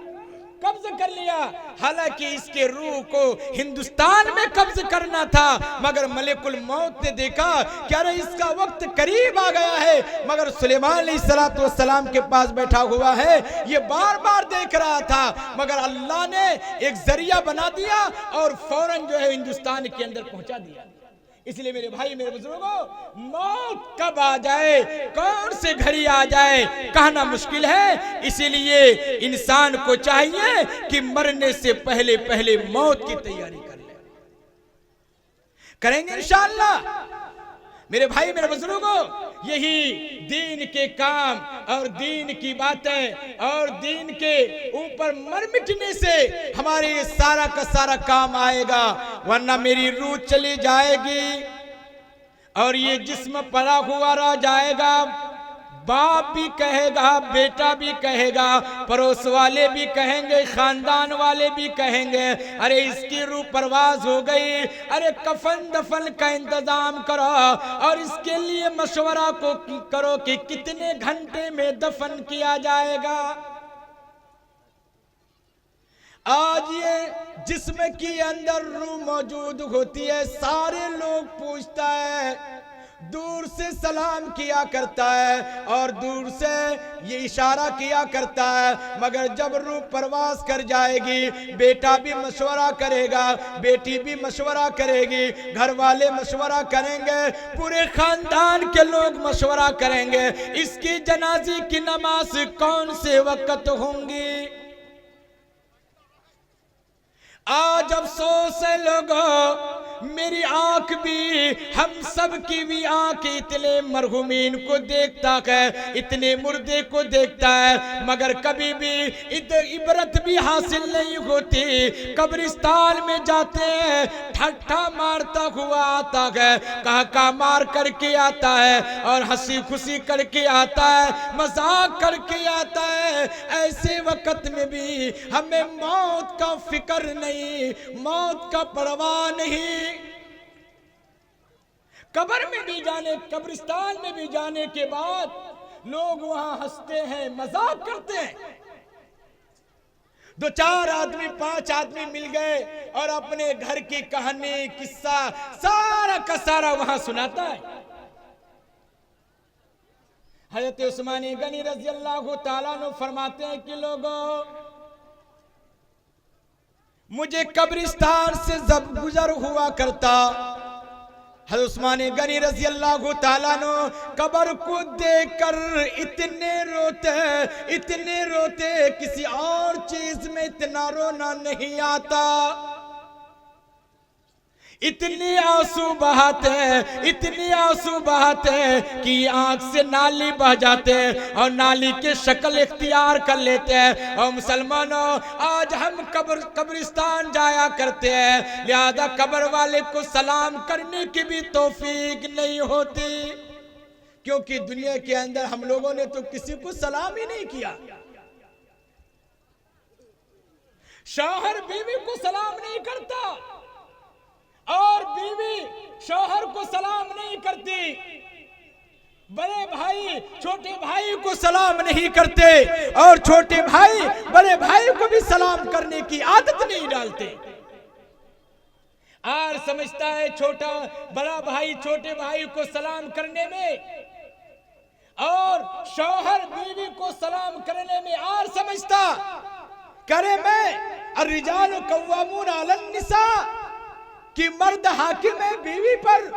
कब्जा कर लिया। हालांकि इसके रूह को हिंदुस्तान में कब्जा करना था, मगर मलिकुल मौत ने देखा कि अरे इसका वक्त करीब आ गया है, मगर सुलेमान अलैहिस्सलाम के पास बैठा हुआ है, ये बार बार देख रहा था, मगर अल्लाह ने एक जरिया बना दिया और फौरन जो है हिंदुस्तान के अंदर पहुंचा दिया। इसलिए मेरे भाई, मेरे बुजुर्गों, मौत कब आ जाए, कौन से घड़ी आ जाए, कहना मुश्किल है। इसीलिए इंसान को चाहिए कि मरने से पहले पहले मौत की तैयारी कर ले। करेंगे इंशाअल्लाह। मेरे भाई, मेरे बुजुर्गों, यही दीन के काम और दीन की बातें और दीन के ऊपर मर मिटने से हमारे ये सारा का सारा काम आएगा, वरना मेरी रूह चली जाएगी और ये जिस्म पड़ा हुआ रह जाएगा। बाप भी कहेगा, बेटा भी कहेगा, पड़ोस वाले भी कहेंगे, खानदान वाले भी कहेंगे, अरे इसकी रूह परवाज हो गई, अरे कफन दफन का इंतजाम करो और इसके लिए मशवरा को करो कि कितने घंटे में दफन किया जाएगा। आज ये जिस्म के अंदर रूह मौजूद होती है, सारे लोग पूछता है, दूर से सलाम किया करता है और दूर से ये इशारा किया करता है, मगर जब रूह परवास कर जाएगी, बेटा भी मशवरा करेगा, बेटी भी मशवरा करेगी, घर वाले मशवरा करेंगे, पूरे खानदान के लोग मशवरा करेंगे, इसकी जनाजे की नमाज कौन से वक्त होंगी। आज अफसोस है लोगों, मेरी आंख भी, हम सब की भी आंख इतने मरहुमीन को देखता है, इतने मुर्दे को देखता है, मगर कभी भी इबरत भी हासिल नहीं होती। कब्रिस्तान में जाते हैं, ठट्ठा मारता हुआ आता है, कहा मार करके आता है और हंसी खुशी करके आता है, मजाक करके आता है। ऐसे वक्त में भी हमें मौत का फिक्र नहीं, मौत का परवाह नहीं। कब्र में भी जाने, कब्रिस्तान में भी जाने के बाद लोग वहां हंसते हैं, मजाक करते हैं। 2-4 आदमी 5 आदमी मिल गए और अपने घर की कहानी, किस्सा सारा का सारा वहां सुनाता है। हजरत उस्मान गनी रज़ी अल्लाह ताला अन्हु फरमाते हैं कि लोगों, मुझे कब्रिस्तान से जब गुजर हुआ करता, हज़रत उस्मान गनी रज़ी अल्लाह ताला अन्हु कब्र को देखकर इतने रोते, किसी और चीज में इतना रोना नहीं आता। इतने आंसू बहाते हैं कि आंख से नाली बह जाते हैं और नाली के शक्ल इख्तियार कर लेते हैं। और मुसलमानों, आज हम कब्रिस्तान जाया करते हैं, लिहाजा कब्र वाले को सलाम करने की भी तौफीक नहीं होती, क्योंकि दुनिया के अंदर हम लोगों ने तो किसी को सलाम ही नहीं किया। शौहर बीवी को सलाम नहीं करता और बीवी शौहर को सलाम नहीं करती, बड़े भाई छोटे भाई को सलाम नहीं करते और छोटे भाई बड़े भाई को भी सलाम करने की आदत नहीं डालते। और समझता है छोटा बड़ा भाई छोटे भाई को सलाम करने में और शौहर बीवी को सलाम करने में और समझता करे मैं अर्रिजालु कव्वामून अलन निसा, कि मर्द हाकिम है बीवी पर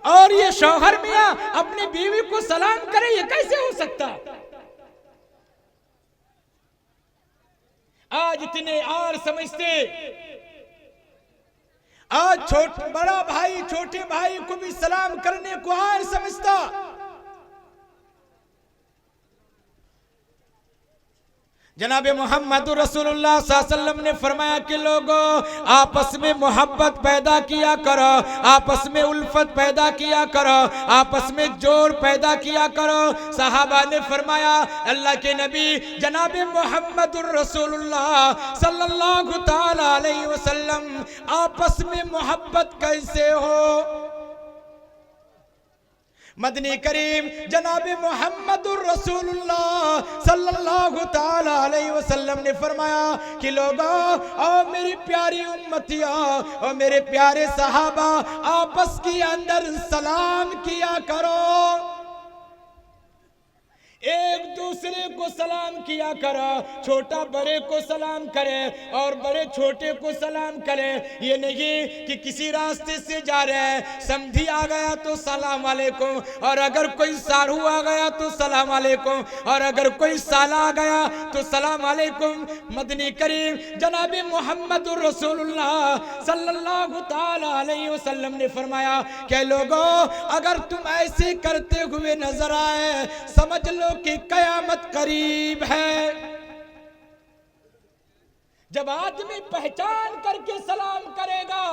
और ये शौहर मियां अपनी बीवी को सलाम करे, ये कैसे हो सकता? आज इतने आर समझते, आज बड़ा भाई छोटे भाई को भी सलाम करने को आर समझता। जनाबे मोहम्मद रसूलुल्लाह सल्लल्लाहु अलैहि वसल्लम ने फरमाया कि लोगों आपस में मोहब्बत पैदा किया करो, आपस में उल्फत पैदा किया करो, आपस में जोर पैदा किया करो। सहाबा ने फरमाया अल्लाह के नबी जनाबे मोहम्मद रसूलुल्लाह सल्लल्लाहु ताला अलैहि वसल्लम आपस में मोहब्बत कैसे हो? मदनी करीम जनाबे मोहम्मदुर रसूलुल्लाह सल्लल्लाहु ताला अलैहि वसल्लम ने फरमाया कि लोगों और मेरी प्यारी उम्मतिया और मेरे प्यारे सहाबा आपस के अंदर सलाम किया करो, एक दूसरे को सलाम किया करो। छोटा बड़े को सलाम करे और बड़े छोटे को सलाम करे। ये नहीं कि किसी रास्ते से जा रहे हैं, समधी आ गया तो सलाम वालेकुम, और अगर कोई सारू आ गया तो सलाम वालेकुम, और अगर कोई साला आ गया तो सलाम वालेकुम। मदनी करीम जनाबे मोहम्मदुर रसूलुल्लाह सल्लल्लाहु ताला अलैहि वसल्लम ने फरमाया कि लोगों अगर तुम ऐसे करते हुए नजर आए समझ लो कि कयामत करीब है। जब आदमी पहचान करके सलाम करेगा,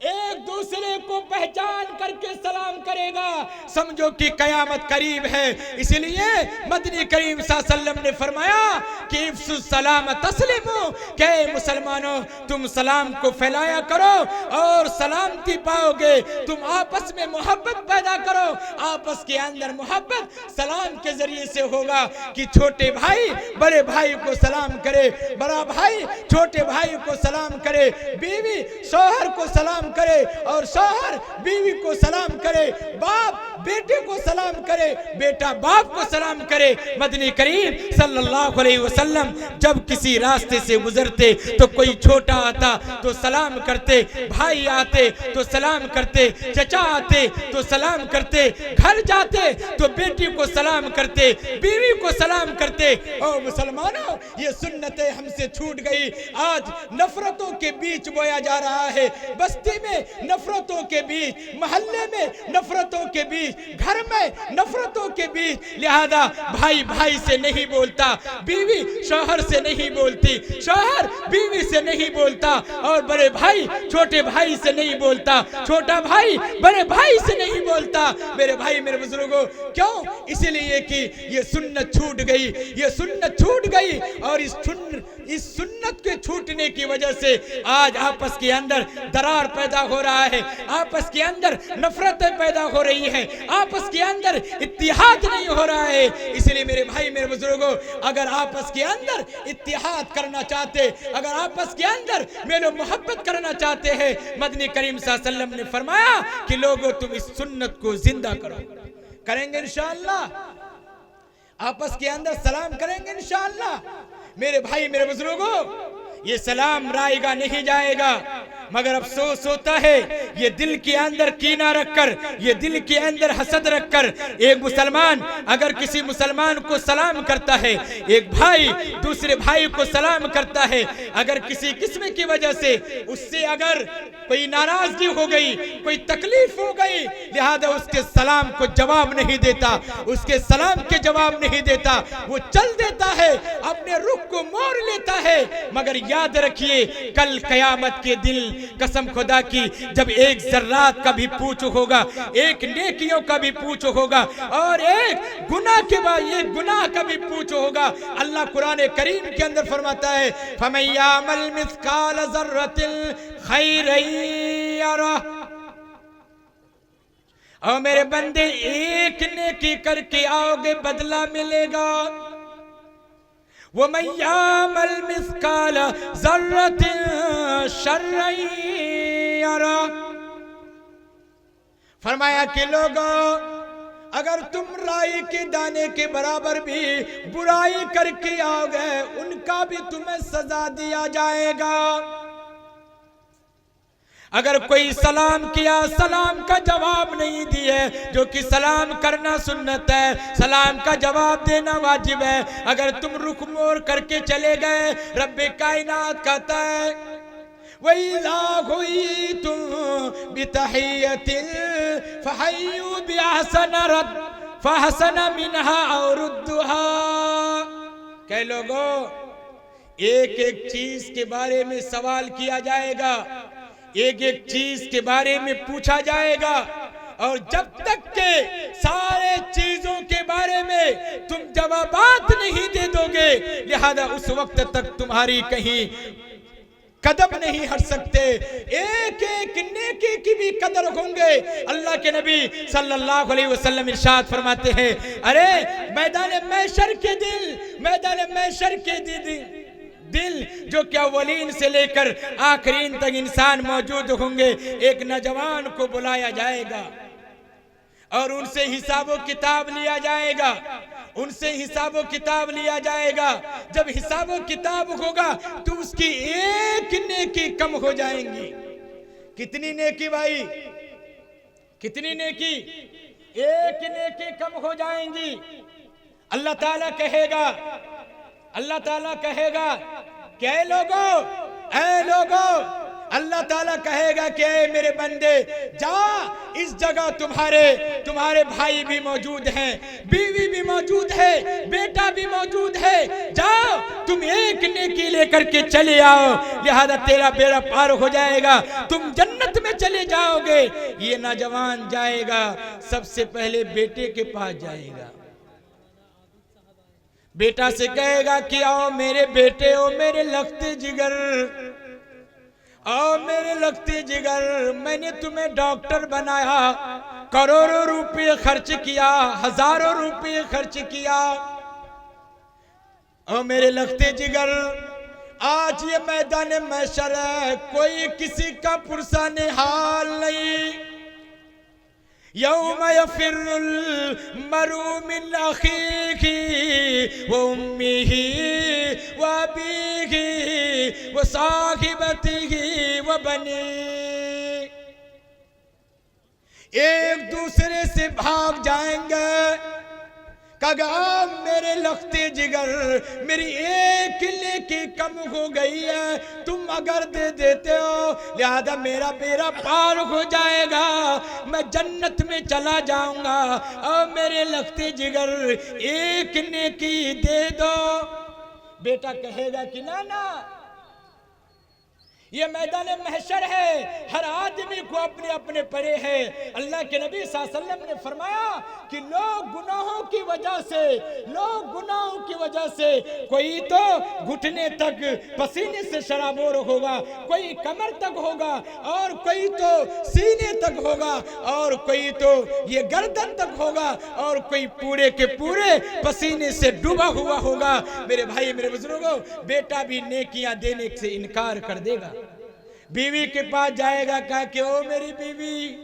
एक दूसरे को पहचान करके सलाम करेगा, समझो कि कयामत करीब है। इसलिए मदनी करीम सल्लल्लाहु अलैहि वसल्लम ने फरमाया कि इफ्सु सलाम तस्लिमु, के मुसलमानों तुम सलाम को फैलाया करो और सलामती पाओगे। तुम आपस में मोहब्बत पैदा करो, आपस के अंदर मोहब्बत सलाम के जरिए से होगा कि छोटे भाई बड़े भाई को सलाम करे, बड़ा भाई छोटे भाई को सलाम करे, बीवी शौहर को सलाम करे और शौहर बीवी को सलाम करे, बाप बेटे को सलाम करे, बेटा बाप को सलाम करे। मदनी करीम सल्लल्लाहु अलैहि वसल्लम जब किसी रास्ते से गुजरते तो कोई छोटा आता तो सलाम करते, भाई आते तो सलाम करते, चचा आते तो सलाम करते, घर जाते तो बेटी को सलाम करते, बीवी को सलाम करते। ओ मुसलमानों ये सुन्नतें हमसे छूट गई। आज नफरतों के बीच बोया जा रहा है, बस्ती में नफरतों के बीच, मोहल्ले में नफरतों के बीच, घर में नफरतों के बीच। लिहाजा भाई भाई से नहीं बोलता, बीवी शौहर से नहीं बोलती, शौहर बीवी से नहीं बोलता, और बड़े भाई छोटे भाई से नहीं बोलता, छोटा भाई बड़े भाई से नहीं बोलता। मेरे भाई मेरे बुजुर्गों क्यों? इसलिए कि ये सुन्नत छूट गई, ये सुन्नत छूट गई, और इस सुन्नत के छूटने की वजह से आज आपस के अंदर दरार पैदा हो रहा है, आपस के अंदर नफरतें पैदा हो रही हैं, आपस के अंदर इत्तिहाद नहीं हो रहा है। इसलिए मेरे भाई मेरे बुजुर्गों अगर आपस के अंदर इत्तिहाद करना चाहते, अगर आपस के अंदर मेलो मोहब्बत करना चाहते हैं, मदनी करीम सल्लल्लाहु अलैहि वसल्लम ने फरमाया कि लोगों तुम इस सुन्नत को जिंदा करो। करेंगे इंशाअल्लाह, आपस के अंदर सलाम करेंगे इंशाअल्लाह। मेरे भाई मेरे बुजुर्गों ये सलाम रायगा नहीं जाएगा, मगर अफसोस होता है ये दिल के अंदर कीना रखकर, ये दिल के अंदर हसद रखकर एक मुसलमान अगर किसी मुसलमान को सलाम करता है, एक भाई दूसरे भाई को सलाम करता है, अगर किसी किस्म की वजह से उससे अगर कोई नाराजगी हो गई, कोई तकलीफ हो गई, लिहाजा उसके सलाम को जवाब नहीं देता, उसके सलाम के जवाब नहीं देता, वो चल देता है, अपने रुख को मोड़ लेता है। मगर याद रखिए कल कयामत के दिन कसम खुदा की जब एक जर्रात का भी पूछ होगा, एक नेकियों का भी पूछ होगा, और एक गुनाह के बाद एक गुनाह का भी पूछ होगा। अल्लाह कुरान करीम के अंदर फरमाता है फमय्यामल मिस्काल ज़र्रतिल खैरन यरा, और मेरे बंदे एक नेकी करके आओगे बदला मिलेगा। वो मय्यामल मिस्काल ज़र्रतिन शर्रन यरा, फरमाया कि लोगों अगर तुम राई के दाने के बराबर भी बुराई करके आओगे उनका भी तुम्हें सजा दिया जाएगा। अगर कोई सलाम किया, सलाम का जवाब नहीं दिए, जो कि सलाम करना सुन्नत है, सलाम का जवाब देना वाजिब है। अगर तुम रुख मोड़ करके चले गए, रब्बे कायनात कहता है वइज़ा हुय्यितुम बितहिय्यतिन फहय्यू बिअहसन मिनहा औ रुद्दुहा। कई लोगों, एक एक चीज के बारे में सवाल किया जाएगा, एक एक चीज के बारे में पूछा जाएगा, और जब तक के सारे चीजों के बारे में तुम जवाबात नहीं दे दोगे, लिहाजा उस वक्त तक तुम्हारी कहीं कदम नहीं हट सकते। एक एक नेकी की भी कदर होंगे। अल्लाह के नबी सल्लल्लाहु अलैहि वसल्लम इरशाद फरमाते हैं, अरे मैदान महशर के दिल जो क्या अव्वलीन से लेकर आखिरीन तक इंसान मौजूद होंगे, एक नौजवान को बुलाया जाएगा और उनसे हिसाबो किताब लिया जाएगा, उनसे हिसाबो किताब लिया जाएगा। जब हिसाबो किताब होगा तो उसकी एक नेकी कम हो जाएंगी। कितनी नेकी भाई, कितनी नेकी? एक नेकी कम हो जाएंगी। अल्लाह ताला कहेगा, अल्लाह ताला कहेगा कि ऐ लोगों, अल्लाह ताला कहेगा कि ऐ मेरे बंदे, जा इस जगह तुम्हारे भाई भी मौजूद हैं, बीवी भी मौजूद है, बेटा भी मौजूद है, जाओ तुम एक नेकी लेकर के चले आओ, लिहाजा तेरा बेड़ा पार हो जाएगा, तुम जन्नत में चले जाओगे। ये नौजवान जाएगा, सबसे पहले बेटे के पास जाएगा, बेटा से कहेगा कि आओ मेरे बेटे, ओ मेरे लखते जिगर, आओ मेरे लगते जिगर, मैंने तुम्हें डॉक्टर बनाया, करोड़ों रुपए खर्च किया, हजारों रुपए खर्च किया, ओ मेरे लगते जिगर, आज ये मैदान महशर है, कोई किसी का पुरसान हाल नहीं। यौम यफिरुल मरु मिन अखीही व उम्मिही व अबीही व साहिबतिही व बनी। एक दूसरे से भाग जाएंगे। कहा मेरे लखते जिगर, मेरी एक नेकी कम हो गई है, तुम अगर दे देते हो, लिहाजा मेरा बेड़ा पार हो जाएगा, मैं जन्नत में चला जाऊंगा। और मेरे लखते जिगर एक नेकी दे दो। बेटा कहेगा कि ना ना, ये मैदान महशर है, हर आदमी को अपने अपने परे है। अल्लाह के नबी सल्लल्लाहु अलैहि वसल्लम ने फरमाया कि लोग गुनाहों की वजह से कोई तो घुटने तक पसीने से शराबोर होगा, कोई कमर तक होगा, और कोई तो सीने तक होगा, और कोई तो ये गर्दन तक होगा, और कोई पूरे के पूरे पसीने से डूबा हुआ होगा। मेरे भाई, मेरे बुजुर्गों, बेटा भी नेकियां देने से इनकार कर देगा। बीवी के पास जाएगा, कहा कि ओ मेरी बीवी,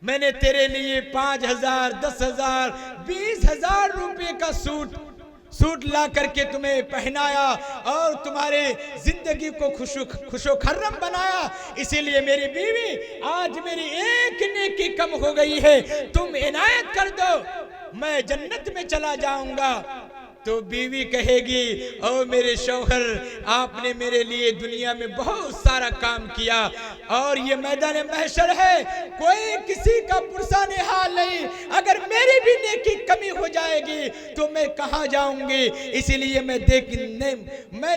मैंने तेरे लिए 5,000, 10,000, 20,000 रुपए का सूट ला करके तुम्हें पहनाया और तुम्हारे जिंदगी को खुशो खर्रम बनाया, इसीलिए मेरी बीवी आज मेरी एक नेकी कम हो गई है, तुम इनायत कर दो, मैं जन्नत में चला जाऊंगा। तो बीवी कहेगी, ओ मेरे शौहर, आपने मेरे लिए दुनिया में बहुत सारा काम किया, और ये मैदान महशर है, कोई किसी का पुरसान हाल नहीं, अगर मेरी भी नेकी कमी हो जाएगी तो मैं कहाँ जाऊंगी, इसीलिए मैं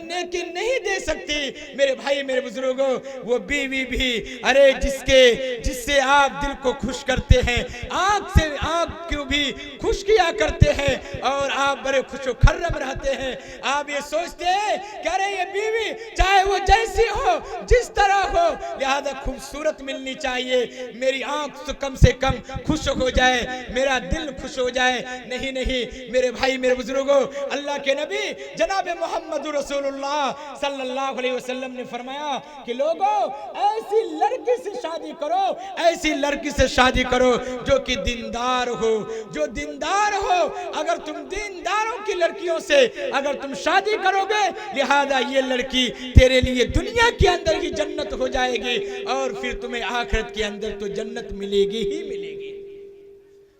नेकी नहीं दे सकती। मेरे भाई, मेरे बुजुर्गों, वो बीवी भी, अरे जिससे आप दिल को खुश करते हैं, आँख से आँख को भी खुश किया करते हैं, और आप बड़े खुशो खर्रम रहते हैं। आप ये सोचते हैं कि अरे ये बीवी चाहे वो जैसी हो, जिस तरह हो, लिहाजा खूबसूरत मिलनी चाहिए, मेरी आंख तो कम से कम खुश हो जाए, मेरा दिल खुश हो जाए। नहीं नहीं मेरे भाई, मेरे बुजुर्गों, अल्लाह के नबी जनाब मोहम्मद रसूलुल्लाह सल्लल्लाहु अलैहि वसल्लम ने फरमाया कि लोगों, ऐसी लड़की से शादी करो, ऐसी लड़की से शादी करो जो कि दीनदार हो, जो दीनदार हो। अगर तुम दीनदारों की लड़कियों से अगर तुम शादी करोगे, लिहाजा ये लड़की तेरे लिए दुनिया के अंदर ही जन्नत हो जाएगी और फिर तुम्हें आखिरत के अंदर तो जन्नत मिलेगी ही मिलेगी।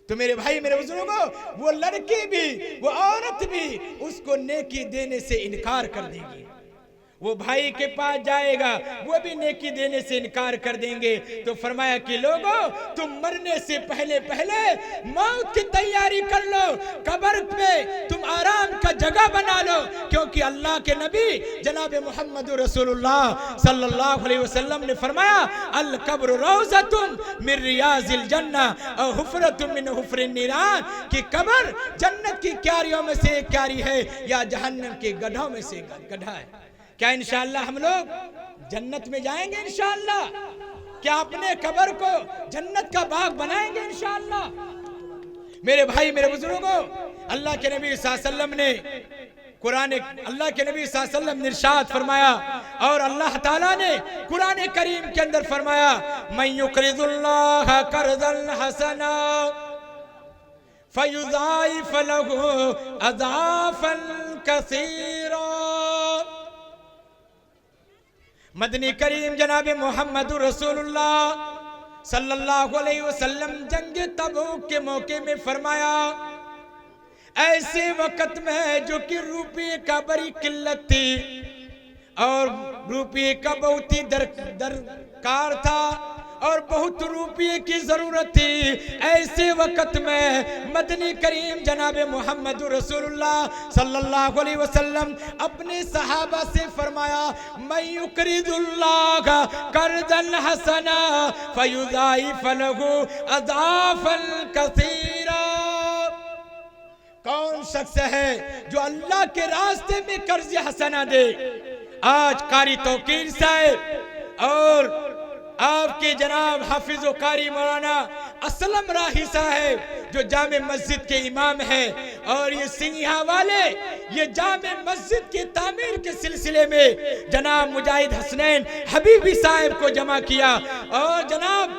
तो मेरे भाई, मेरे बुजुर्गों, वो लड़की भी, वो औरत भी उसको नेकी देने से इनकार कर देगी। वो भाई के पास जाएगा, वो भी नेकी देने से इनकार कर देंगे। तो फरमाया कि लोगों, तुम मरने से पहले पहले मौत की तैयारी कर लो, कब्र में तुम आराम का जगह बना लो, क्योंकि अल्लाह के नबी जनाब मोहम्मद रसूलुल्लाह सल्लल्लाहु अलैहि वसल्लम ने फरमाया, अल कब्र रौज़तुन मिन रियाज़िल जन्ना और हुफ़रतुन मिन हुफ़रिन निरान, कि कब्र जन्नत की क्यारियों में से एक क्यारी है या जहन्नम के गड्ढों में से गड्ढा है। क्या इंशाअल्लाह हम लोग जन्नत में जाएंगे? इंशाअल्लाह। क्या अपने कब्र को जन्नत का बाग बनाएंगे? इंशाअल्लाह। मेरे भाई, मेरे बुजुर्गों, अल्लाह के नबी सल्लल्लाहु अलैहि वसल्लम ने अल्लाह के नबी सल्लल्लाहु अलैहि वसल्लम ने इरशाद फरमाया और अल्लाह ताला ने कुरान करीम के अंदर फरमाया, मन युक़रिज़ुल्लाह क़र्ज़न हसना फयुज़ाइफ़ लहू अज़ाफ़न कसीरा। मदनी करीम जनाब मोहम्मद रसूलुल्लाह सल्लल्लाहु अलैहि वसल्लम जंग तबूक के मौके में फरमाया, ऐसे वक्त में जो कि रुपये का बड़ी किल्लत थी और रुपये का बहुत ही दरकार था और बहुत रुपये की जरूरत थी, ऐसे वक्त में मदनी करीम जनाब मोहम्मद रसूलुल्लाह सल्लल्लाहु अलैहि वसल्लम अपने सहाबा से फरमाया, मैं युक़रिज़ुल्लाह क़र्ज़न हसना फयुज़ाइफ़ लहू अज़ाफ़न कसीरा। कौन शख्स है जो अल्लाह के रास्ते में कर्ज हसना दे? आज कारी तौकीर साहब और आपके जनाब हाफिज व कारी मौलाना असलम राही साहब जो जामे मस्जिद के इमाम है, और ये सिंघिया वाले ये जामे मस्जिद की तामीर के सिलसिले में जनाब मुजाहिद हसनैन हबीबी साहब को जमा किया और जनाब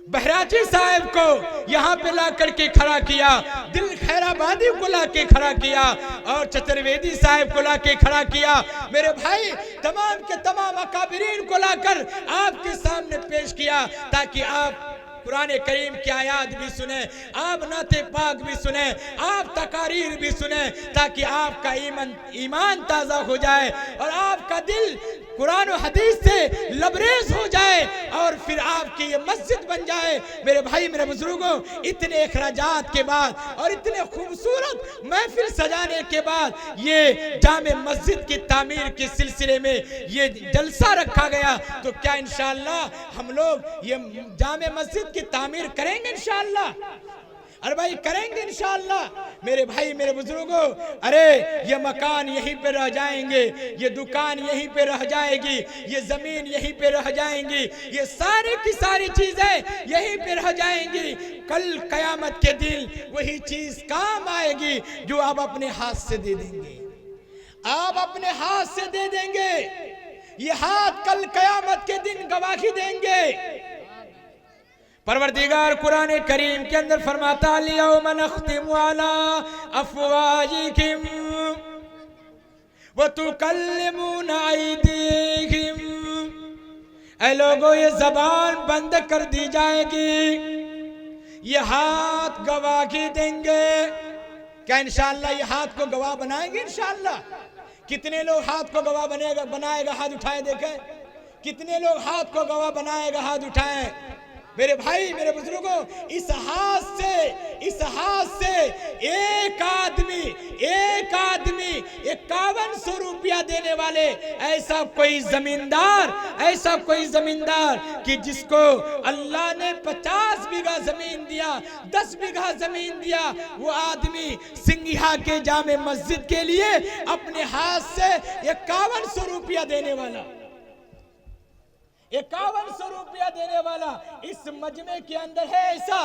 बहराजी साहब को यहाँ पे ला करके खड़ा किया, दिल खैराबादी को ला के खड़ा किया और चतुर्वेदी साहब को ला के खड़ा किया। मेरे भाई, तमाम के तमाम अकाबिरीन को लाकर आपके सामने पेश किया ताकि आप कुरान करीम की आयात भी सुने, आप नाते पाक भी सुने, आप तकारीर भी सुने, ताकि आपका ईमान ताज़ा हो जाए और आपका दिल कुरान और हदीस से लबरेज हो जाए और फिर आपकी ये मस्जिद बन जाए। मेरे भाई, मेरे बुजुर्गों, इतने अखराजात के बाद और इतने खूबसूरत महफिल सजाने के बाद ये जामे मस्जिद की तामीर के सिलसिले में ये जलसा रखा गया, तो क्या इंशाअल्लाह हम लोग ये जामे मस्जिद की तामीर करेंगे? इंशाअल्लाह। अरे भाई, करेंगे इंशाअल्लाह। मेरे भाई, मेरे बुजुर्गों, अरे ये मकान यहीं पे रह जाएंगे, ये दुकान यहीं पे रह जाएगी, ये जमीन यहीं पे रह जाएंगी, ये सारी की सारी चीजें यहीं पे रह जाएंगी। कल कयामत के दिन वही चीज काम आएगी जो आप अपने हाथ से दे देंगे, आप अपने हाथ से दे देंगे। ये हाथ कल कयामत के दिन गवाही देंगे। परवरदिगार कुरान करीम के अंदर फरमाता, अल-यौम नख्तिमु अला अफ़वाहिहिम व तुकल्लिमुना अयदीहिम। ऐ लोगों, ये जबान बंद कर दी जाएगी, ये हाथ गवाही देंगे। क्या इंशाअल्लाह ये हाथ को गवाह बनाएंगे? इंशाअल्लाह। कितने लोग हाथ को गवाह बनाएगा? हाथ उठाए देखें। कितने लोग हाथ को गवाह बनाएगा? हाथ उठाएं। मेरे भाई, मेरे बुजुर्गों, इस हाथ से एक आदमी 5100 रुपया देने वाले ऐसा कोई जमींदार कि जिसको अल्लाह ने 50 बीघा जमीन दिया, 10 बीघा जमीन दिया, वो आदमी सिंघिया के जामे मस्जिद के लिए अपने हाथ से 5100 रुपया देने वाला, 5100 रुपया देने वाला इस मजमे के अंदर है ऐसा।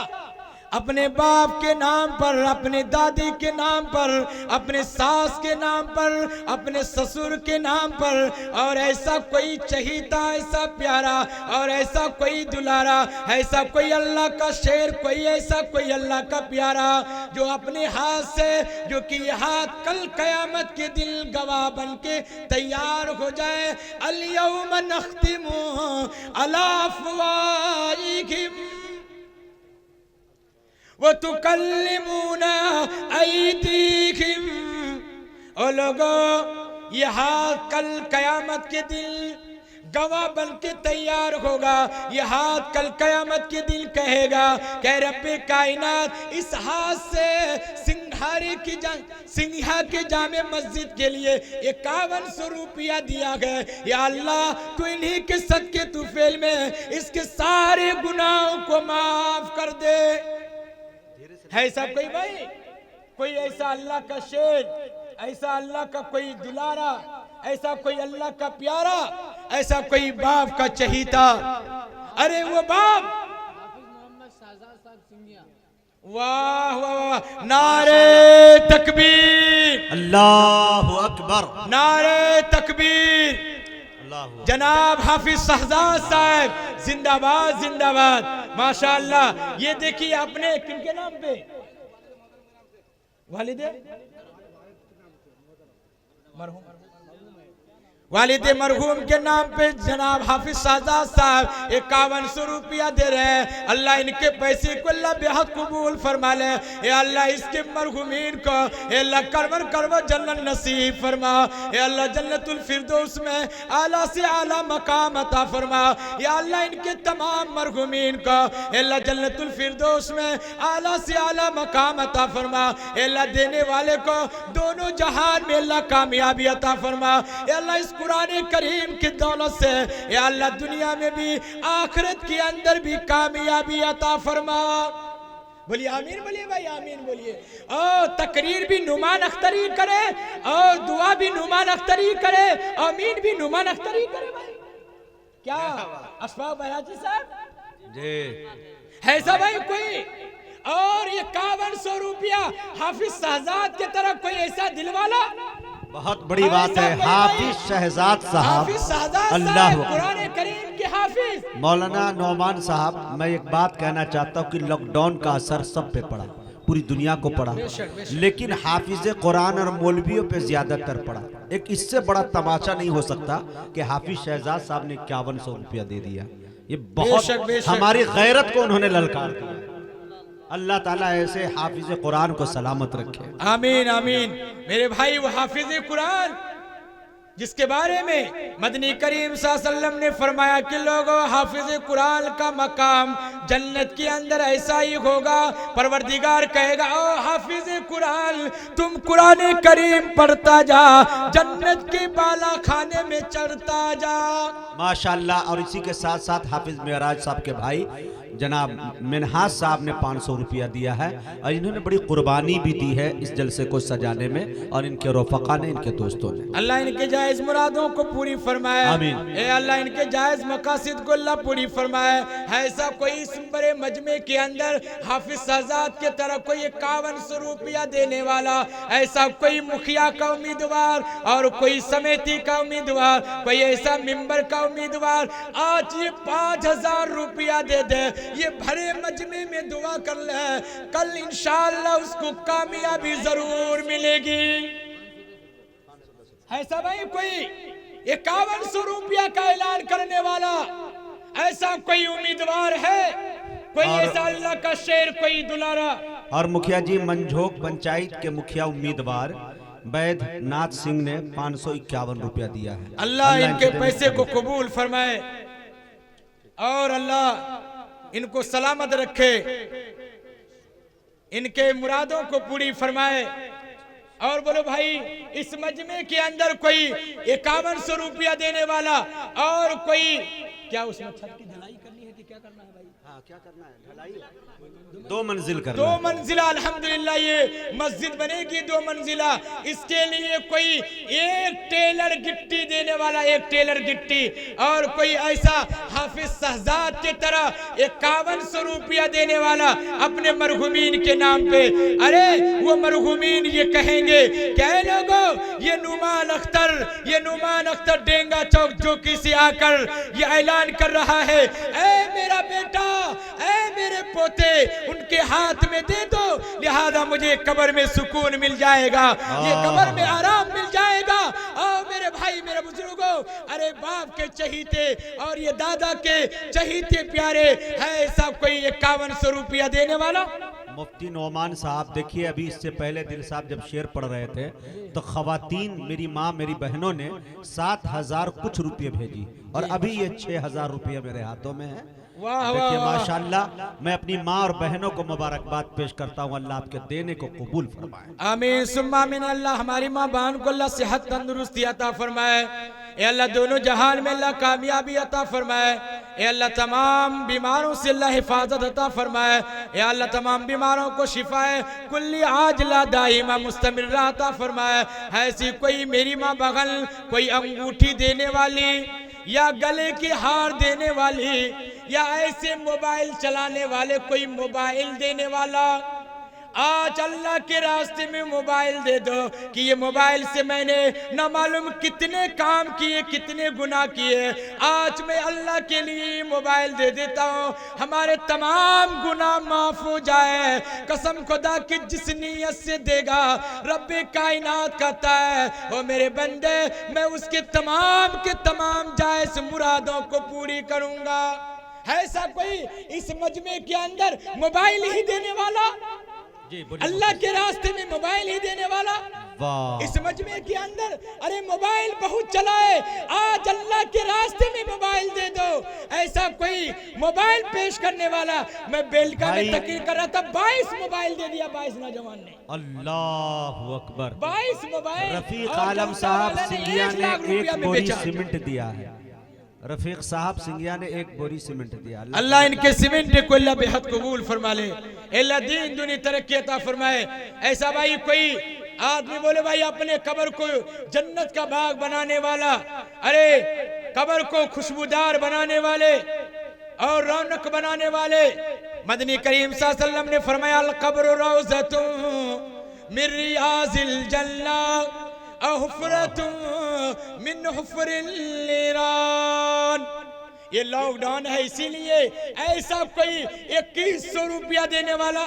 अपने बाप के नाम पर, अपने दादी के नाम पर, अपने सास के नाम पर, अपने ससुर के नाम पर, और ऐसा कोई चहीता, ऐसा प्यारा और ऐसा कोई दुलारा, ऐसा कोई अल्लाह का शेर, कोई ऐसा कोई अल्लाह का प्यारा जो अपने हाथ से, जो कि ये हाथ कल कयामत के दिन गवाह बन के तैयार हो जाए। अल-यौम नख्तिमु अला अफ़वाहिहिम व तुकल्लिमुना ऐदीहिम। ओ लोगों, ये हाथ कल कयामत के दिन गवाह बन के तैयार होगा। ये हाथ कल कयामत के दिन कहेगा, कह रब्बे कायनात, इस हाथ से सिंघा के जामे मस्जिद के लिए 5100 रुपया दिया गया। या अल्लाह, तू इन्हीं के सदके तुफेल में इसके सारे गुनाहों को माफ कर दे। है सब कोई भाई, कोई ऐसा अल्लाह का शेर, ऐसा अल्लाह का कोई दुलारा, ऐसा कोई अल्लाह का प्यारा, ऐसा कोई बाप का चहीता। अरे वो बाप, वाह वाह वाह, नारे तकबीर, अल्लाहु अकबर, नारे तकबीर। जनाब हाफिज शहजाद साहब जिंदाबाद जिंदाबाद, माशाअल्लाह। ये देखिए आपने किनके नाम पे, वालिदे मरहूम, वालिदे मरहूम के नाम पे जनाब हाफिज शहजाद साहब 5100 रुपया दे रहे हैं। अल्लाह इनके पैसे को अल्लाह बेहद कबूल फरमा ले। ए अल्लाह, इसके मरहूमीन को ए अल्लाह करवर करवर जन्नत नसीब फरमा। ए अल्लाह, जन्नतुल फिरदौस में आला से आला मकाम अता फरमा। या अल्लाह, इनके तमाम मरहूमीन को ए अल्लाह जन्नतुल फिरदौस में आला से आला मकाम अता फरमा। ए अल्लाह, देने वाले को दोनों जहान में अल्लाह कामयाबी अता फरमा। ए अल्लाह, इस कुरान करीम की दौलत से या अल्लाह दुनिया में भी आखिरत के अंदर भी कामयाबी अता फरमा। बोलिए आमीन, बोलिए भाई आमीन बोलिए। और तकरीर भी नुमान अख्तरी करे और दुआ भी नुमान अख्तरी करे, आमीन भी नुमान अख्तरी करे। भाई क्या असफाक बहराजी साहब जी है सब भाई कोई? और ये 5100 रुपया हाफिज शहजाद की तरफ कोई ऐसा दिलवाला, बहुत बड़ी बात है। हाफिज शहजाद साहब, अल्लाह कुरान करीम के हाफिज। मौलाना नौमान साहब, मैं एक बात कहना चाहता हूँ कि लॉकडाउन का असर सब पे पड़ा, पूरी दुनिया को पड़ा, लेकिन हाफिज कुरान और मौलवियों पे ज्यादातर पड़ा। एक इससे बड़ा तमाशा नहीं हो सकता कि हाफिज शहजाद साहब ने 5100 रुपया दे दिया। ये बहुत हमारी गैरत को उन्होंने ललकार दिया। अल्लाह ताला ऐसे हाफिज कुरान को सलामत रखे, आमीन आमीन। मेरे भाई, वो हाफिज कुरान जिसके बारे में मदनी करीम सल्लल्लाहु अलैहि वसल्लम ने फरमाया कि लोगों, हाफिज कुरान का मकाम जन्नत के अंदर ऐसा ही होगा। परवरदिगार कहेगा, ओ हाफिज कुरान, तुम कुरान करीम पढ़ता जा, जन्नत के बाला खाने में चढ़ता जा। माशाअल्लाह। और इसी के साथ साथ हाफिज मेराज साहब के भाई जनाब मिनहाज साहब ने 500 रुपया दिया है, और इन्होंने बड़ी कुर्बानी भी दी है इस जलसे को सजाने में, और इनके रफ़क़ा ने, इनके दोस्तों ने। अल्लाह इनके जायज मुरादों को पूरी फरमाए, आमीन। ए अल्लाह, इनके जायज मकासिद को अल्लाह पूरी फरमाए। ऐसा कोई इस बड़े मजमे के अंदर हाफिज शहजाद के तरफ कोई 5100 रुपया देने वाला, ऐसा कोई मुखिया का उम्मीदवार और कोई समिति का उम्मीदवार, कोई ऐसा मिंबर का उम्मीदवार आज ये 5000 रुपया दे दे, ये भरे मजमे में दुआ कर ले, कल इंशाअल्लाह उसको कामयाबी जरूर मिलेगी। ऐसा भाई कोई 5100 रुपया का ऐलान करने वाला ऐसा कोई उम्मीदवार है? कोई ऐसा अल्लाह का शेर, कोई दुलारा? और मुखिया जी, मंझोक पंचायत के मुखिया उम्मीदवार बैद्यनाथ सिंह ने 551 रुपया दिया है। अल्लाह इनके पैसे को कबूल फरमाए और अल्लाह इनको सलामत रखे, इनके मुरादों को पूरी फरमाए। और बोलो भाई, इस मजमे के अंदर कोई 5100 रुपया देने वाला और कोई, क्या उसमें छत की ढलाई करनी है कि क्या करना है भाई? क्या करना है? ढलाई 2 मंजिल करना 2 है। मंजिला अल्हम्दुलिल्लाह ये मस्जिद बनेगी 2 मंजिला। इसके लिए कोई एक टेलर गिट्टी देने वाला, एक टेलर गिट्टी, और कोई ऐसा हाफिज शहजाद की तरह 5100 रुपया देने वाला अपने मरहुमीन के नाम पे। अरे वो मरहुमीन ये कहेंगे क्या लोगों, ये नुमान अख्तर डेंगा चौक चौकी से आकर ये ऐलान कर रहा है, ऐ मेरा बेटा, ऐ मेरे पोते, उनके हाथ में दे दो, लिहाजा मुझे कब्र में सुकून मिल जाएगा, ये कब्र में आराम मिल जाएगा। और मेरे भाई, मेरे बुजुर्गों, अरे बाप के चहीते और ये दादा के चहीते प्यारे है ऐसा कोई 5100 रुपया देने वाला? मुफ्ती नोमान साहब देखिए, अभी इससे पहले दिल साहब जब शेर पढ़ रहे थे तो खवातीन, मेरी माँ, मेरी बहनों ने 7000 कुछ रुपये भेजी, और अभी ये 6000 रुपये मेरे हाथों में है। देखिए माशाल्लाह, मैं अपनी माँ और बहनों को मुबारकबाद पेश करता हूँ। अल्लाह आपके देने को कबूल फरमाए। आमीन सुम्मा आमीन। अल्लाह हमारी माँ बहन को अल्लाह सेहत तंदुरुस्ती अता फरमाए। ए अल्लाह दोनों जहान में अल्लाह कामयाबी अता फरमाए। ए अल्लाह तमाम बीमारों से अल्लाह हिफाजत अता फरमाए। ए अल्लाह तमाम बीमारों को शिफाए कुल्ली आजला दाइमा मुस्तमिर्रा अता फरमाए। ऐसी कोई मेरी माँ बहन कोई अंगूठी देने वाली या गले की हार देने वाली या ऐसे मोबाइल चलाने वाले कोई मोबाइल देने वाला, आज अल्लाह के रास्ते में मोबाइल दे दो कि ये मोबाइल से मैंने न मालूम कितने काम किए, कितने गुनाह किए, आज मैं अल्लाह के लिए मोबाइल दे देता हूँ, हमारे तमाम गुनाह माफ हो जाए। कसम खुदा की जिस नीयत से देगा रब्बे कायनात कहता है, ओ मेरे बंदे मैं उसके तमाम के तमाम जायज मुरादों को पूरी करूंगा। ऐसा कोई इस मजमे के अंदर मोबाइल ही देने वाला, अल्लाह के रास्ते में मोबाइल ही देने वाला इस मजमे के अंदर? अरे मोबाइल बहुत चला है, आज अल्लाह के रास्ते में मोबाइल दे दो। ऐसा कोई मोबाइल पेश करने वाला, मैं बेलका में तकरीर कर रहा था, 22 मोबाइल दे दिया 22 नौजवान ने। अल्लाहु अकबर। 22 मोबाइल। रफीक आलम साहब सिंगिया ने 1 बोरी सीमेंट दिया है। रफीक साहब सिंगिया ने 1 बोरी सीमेंट दिया। अल्लाह इनके सीमेंट को अल्लाह बेहद कबूल फरमा ले, अल्लाह दीन दुनिया तरक्की अता फरमाए। ऐसा भाई कोई आदमी बोले भाई अपने कब्र को जन्नत का बाग बनाने वाला, अरे कब्र को खुशबूदार बनाने वाले और रौनक बनाने वाले, मदनी करीम सल्लल्लाहु अलैहि वसल्लम ने फरमाया अल कब्र रौज़तुन मिन रियाज़िल जन्नह मिन हुफ़रिल नीरान। ये लॉकडाउन है इसीलिए ऐसा कोई 2100 रुपया देने वाला,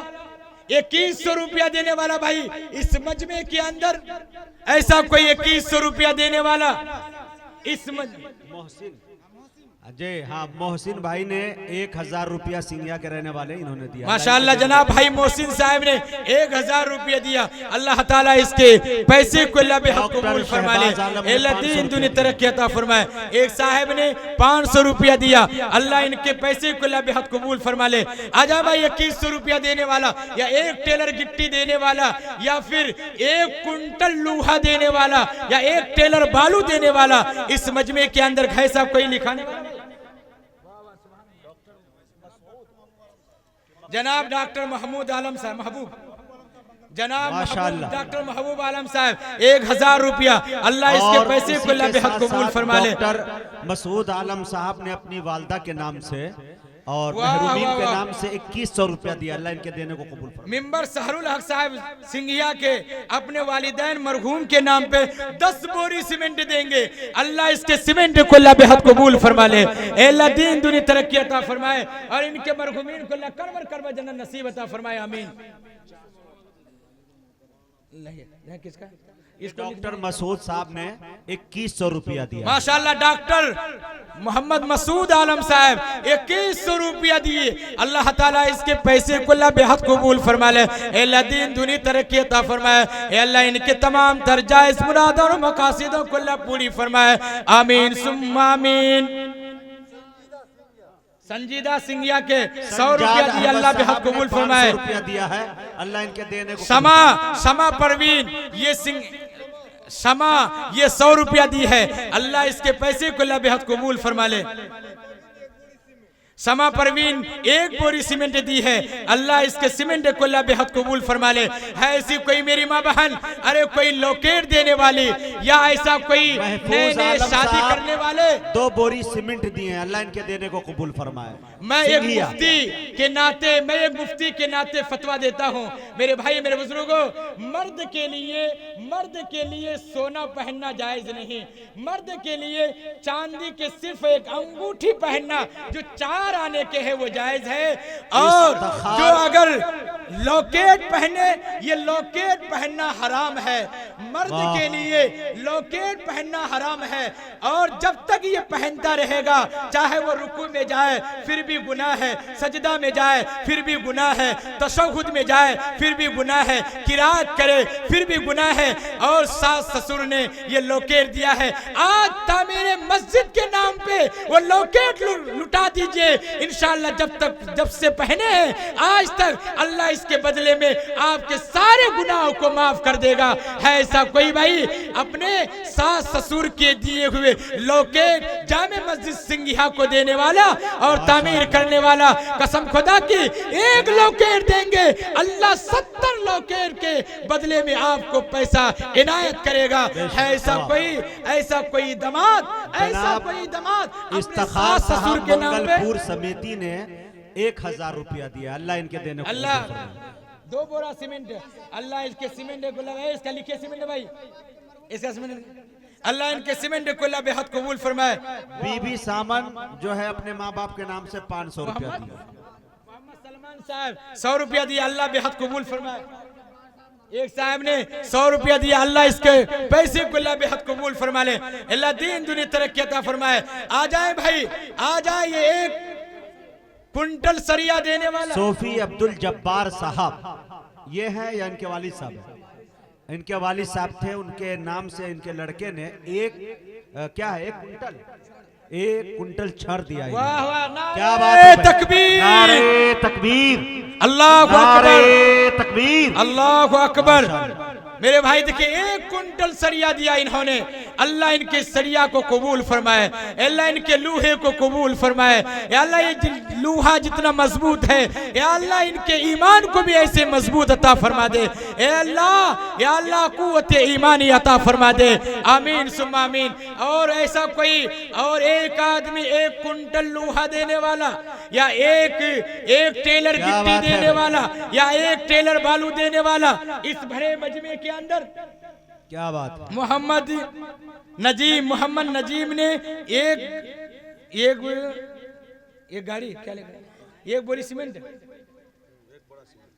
2100 रुपया देने वाला भाई इस मजमे के अंदर, ऐसा कोई 2100 रुपया देने वाला इस मोहसिन अजय, हाँ मोहसिन भाई ने 1000 रुपया सिंगिया के रहने वाले इन्होंने दिया। माशाअल्लाह जनाब भाई मोहसिन साहब ने 1000 रुपया दिया। अल्लाह ताला इसके पैसे को अल्लाह बेहद कबूल फरमा ले, अल्लाह दीन दुनिया तरक्की अता फरमाए। एक साहब ने 500 रुपया दिया, अल्लाह इनके पैसे को अल्लाह बेहद कबूल फरमा ले। आजा भाई 2100 रुपया देने वाला या 1 टेलर गिट्टी देने वाला या फिर 1 कुंटल लोहा देने वाला या 1 टेलर बालू देने वाला इस मजमे के अंदर ऐसा कोई लिखाने वाला? जनाब डॉक्टर महमूद आलम साहब, जनाब डॉक्टर महबूब आलम साहब 1000 रुपया, अल्लाह इसके पैसे को अल्लाह बेहद कबूल फरमा ले। डॉक्टर मसूद आलम साहब ने अपनी वालदा के नाम से और महरूमीन के नाम से 2100 रुपया दिया, अल्लाह इनके देने को कबूल फरमाए। मिंबर सहरुल हक साहब सिंगिया के अपने वालिदैन मरहूम के नाम पे 10 बोरी सीमेंट देंगे, अल्लाह इसके सीमेंट को अल्लाह बेहद कबूल फरमा ले, अल्लाह दीन दुनिया तरक्की अता फरमाए और इनके मरहूमीन को अल्लाह करवर करवा जन्नत नसीब अता फरमाए, आमीन। किसका? डॉक्टर मसूद साहब ने 2100 रुपया दिया। माशाअल्लाह डॉक्टर मोहम्मद मसूद आलम साहब 2100 रुपया दिए, अल्लाह ताला इसके पैसे को अल्लाह बेहद कबूल फरमा ले, अल्लाह दीन दुनिया तरक्की अता फरमाए, अल्लाह इनके तमाम दरजाए मुरादों और मकासदों को अल्लाह पूरी फरमाए, आमीन सुम्मा आमीन। संजीदा सिंगिया के 100 रुपया दिया, अल्लाह बेहद कबूल फरमाए, रुपया दिया है, अल्लाह इनके देने को। समा परवीन ये समा ये 100 रुपया दी है, अल्लाह इसके पैसे को अल्लाह बेहद कबूल फरमा ले। समा परवीन 1 बोरी सीमेंट दी है, अल्लाह इसके सीमेंट को अल्लाह बेहद कबूल फरमा ले। है ऐसी कोई मेरी माँ बहन, अरे कोई लोकेट देने वाली या ऐसा कोई नए शादी करने वाले 2 बोरी सीमेंट दिए हैं, अल्लाह इनके देने को कबूल फरमाए। मैं एक मुफ्ती के नाते फतवा देता हूँ मेरे भाई मेरे बुजुर्गों, मर्द के लिए सोना पहनना जायज नहीं, मर्द के लिए चांदी के सिर्फ एक अंगूठी पहनना जो 4 आने के है वो जायज है। और जो अगर लॉकेट पहने, ये लॉकेट पहनना हराम है, मर्द के लिए लॉकेट पहनना हराम है। और जब तक ये पहनता रहेगा, चाहे वो रुकू में जाए फिर भी गुनाह है, सजदा में जाए फिर भी गुनाह है, तशहुद में जाए फिर भी गुनाह है, किरात करे फिर भी गुनाह है। और सास ससुर ने ये लॉकेट दिया है, आज तामीरे मस्जिद के नाम पे वो लॉकेट लुटा दीजिए, इंशाअल्लाह जब से पहने हैं आज तक अल्लाह इसके बदले में आपके सारे गुनाहों को माफ कर देगा। है ऐसा कोई भाई अपने सास ससुर के दिए हुए लॉकेट जामे मस्जिद सिंघिया को देने वाला और तामीर करने वाला, कसम खुदा की 1 लॉकेट देंगे, अल्लाह 70 लॉकेट के बदले में आपको पैसा इनायत करेगा। है ऐसा कोई दमाद, ऐसा कोई दमाद इस्तिखार ससुर के नाम पे मंगलपुर समिति ने 1000 रुपया दिया, अल्लाह इनके देने को अल्लाह 2 बोरा सीमेंट, अल्लाह इसके सीमेंट को लगाए, इसका लिखे सीमेंट भाई, इसका सीमेंट अल्लाह इनके सीमेंट को अल्लाह बेहद कबूल फरमाए। बीबी सामन जो है अपने माँ बाप के नाम से 500 रुपया दिया, मोहम्मद सलमान साहब 100 रुपया दिया, अल्लाह बेहद कबूल फरमाए। एक साहब ने 100 रुपया दिया, अल्लाह इसके पैसे को अल्लाह बेहद कबूल फरमा ले, अल्लाह दीन दुनिया तरक्की अता फरमाए। आ जाए भाई, आ जाए, ये 1 कुंटल सरिया देने वाला सोफी अब्दुल जब्बार साहब, ये है या इनके वालिद साहब है? इनके वालिद साहब थे, उनके नाम से इनके लड़के ने 1 कुंटल छड़ दिया। वाह वाह, क्या बात है, तकबीर, नारे तकबीर, अल्लाहु अकबर, तकबीर, अल्लाहु अकबर। मेरे भाई देखिए 1 कुंटल सरिया दिया इन्होंने, अल्लाह इनके सरिया को कबूल फरमाए, अल्लाह इनके लूहे को कबूल फरमाए। या अल्लाह ये लूहा जितना मजबूत है, या अल्लाह इनके ईमान को भी ऐसे मजबूत अता फरमा दे, या अल्लाह कुव्वत ईमानी अता फरमा दे, आमीन सुम्मा आमीन। और ऐसा कोई और एक आदमी 1 कुंटल लूहा देने वाला, या एक टेलर गिट्टी देने वाला, या 1 टेलर बालू देने वाला, इस भरे मजमे के अंदर क्या बात है। मोहम्मद नजीम ने एक गाड़ी क्या लेकर 1 बोरी सीमेंट,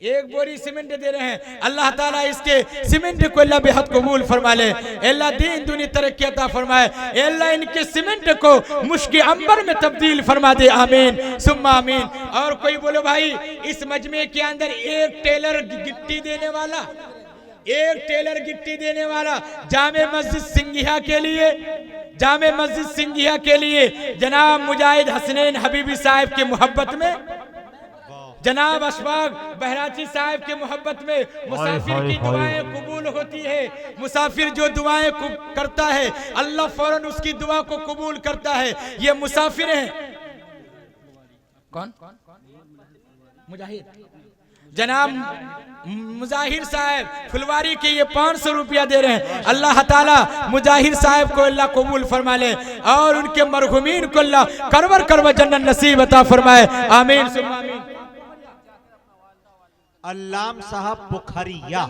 1 बोरी सीमेंट दे रहे हैं। अल्लाह ताला इसके सीमेंट को अल्लाह बेहद कबूल फरमा ले, अल्लाह दीन दुनिया तरक्की अता फरमाए, अल्लाह इनके सीमेंट को मुश्क अंबर में तब्दील फरमा दे, आमीन सुम्मा आमीन। और कोई बोलो भाई, इस मजमे के अंदर 1 टेलर गिट्टी देने वाला, 1 टेलर गिट्टी देने वाला जामे मस्जिद सिंघिया के लिए, जामे मस्जिद सिंघिया के लिए जनाब मुजाहिद हसनैन हबीबी साहब के मोहब्बत में, जनाब अशफाक बहराची साहब के मोहब्बत में मुसाफिर की दुआएं कबूल होती है। मुसाफिर जो दुआएं करता है अल्लाह फौरन उसकी दुआ को कबूल करता है। ये मुसाफिर हैं, कौन मुजाहिद जनाब मुजाहिर साहब फुलवारी के ये 500 रुपया दे रहे हैं। अल्लाह ताला मुजाहिर साहब को अल्लाह कबूल फरमा ले और उनके मरहुमीन को अल्लाह करवर जन्नत नसीब अता फरमाए, आमीन सुम्मा आमीन। अल्लाम साहब बुखारिया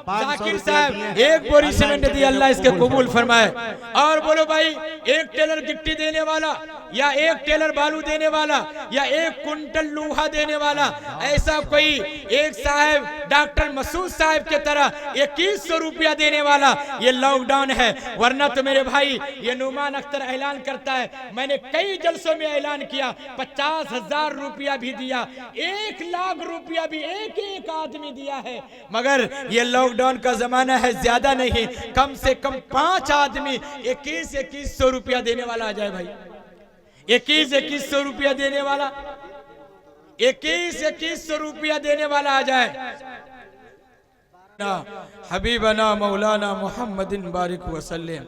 जाकिर साहब 1 बोरी सीमेंट दी, अल्लाह इसके कबूल फरमाए। और बोलो भाई 1 टेलर गिट्टी देने वाला, या 1 टेलर बालू देने वाला, या 1 कुंटल लूहा देने वाला, ऐसा कोई एक साहब डॉक्टर मसूद साहब के तरह 2100 रुपया देने वाला। ये लॉकडाउन है, वरना तो मेरे भाई ये नुमान अख्तर ऐलान करता है, मैंने कई जलसों में ऐलान किया, 50,000 रुपया भी दिया, 1 लाख रुपया भी एक आदमी दिया है। मगर ये लॉकडाउन का जमाना है, ज्यादा नहीं, कम से कम 5 आदमी 2100 रुपया देने वाला आ जाए भाई, 2100 रुपया देने वाला, 2100 रुपया देने वाला आ जाए। हबीबना मौलाना मुहम्मदिन बारिक वसल्लम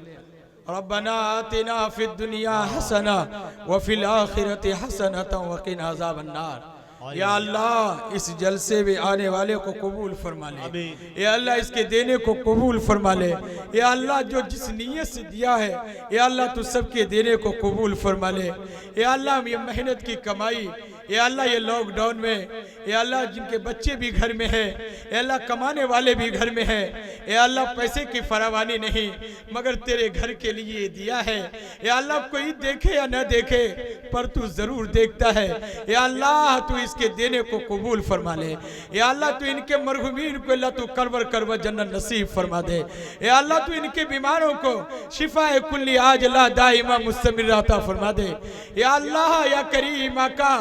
रब्बना आतिना फिद दुनिया हसना व फिल आखिरति हसनतन व क़िना अज़ाबन्नार। या अल्लाह इस जलसे में आने वाले को कबूल फरमा ले, या अल्लाह इसके देने को कबूल फरमा ले, या अल्लाह जो जिस नीयत से दिया है या अल्लाह तू सबके देने को कबूल फरमा ले। या अल्लाह ये मेहनत की कमाई, या अल्लाह ये लॉकडाउन में, या अल्लाह जिनके बच्चे भी घर में हैं, या अल्लाह कमाने वाले भी घर में हैं, या अल्लाह पैसे की फरावानी नहीं मगर तेरे घर के लिए दिया है। या अल्लाह कोई देखे या न देखे पर तू जरूर देखता है। या अल्लाह तू इसके देने को कबूल फरमा ले। या अल्लाह तू इनके मरहुमीन को अल्लाह तू करवर करवर जन्नत नसीब फरमा दे। या अल्लाह तू इनके बीमारों को शिफाए कुल्ली आजला दाइमा मुस्तमिर अता फरमा दे। या अल्लाह या करीम आका,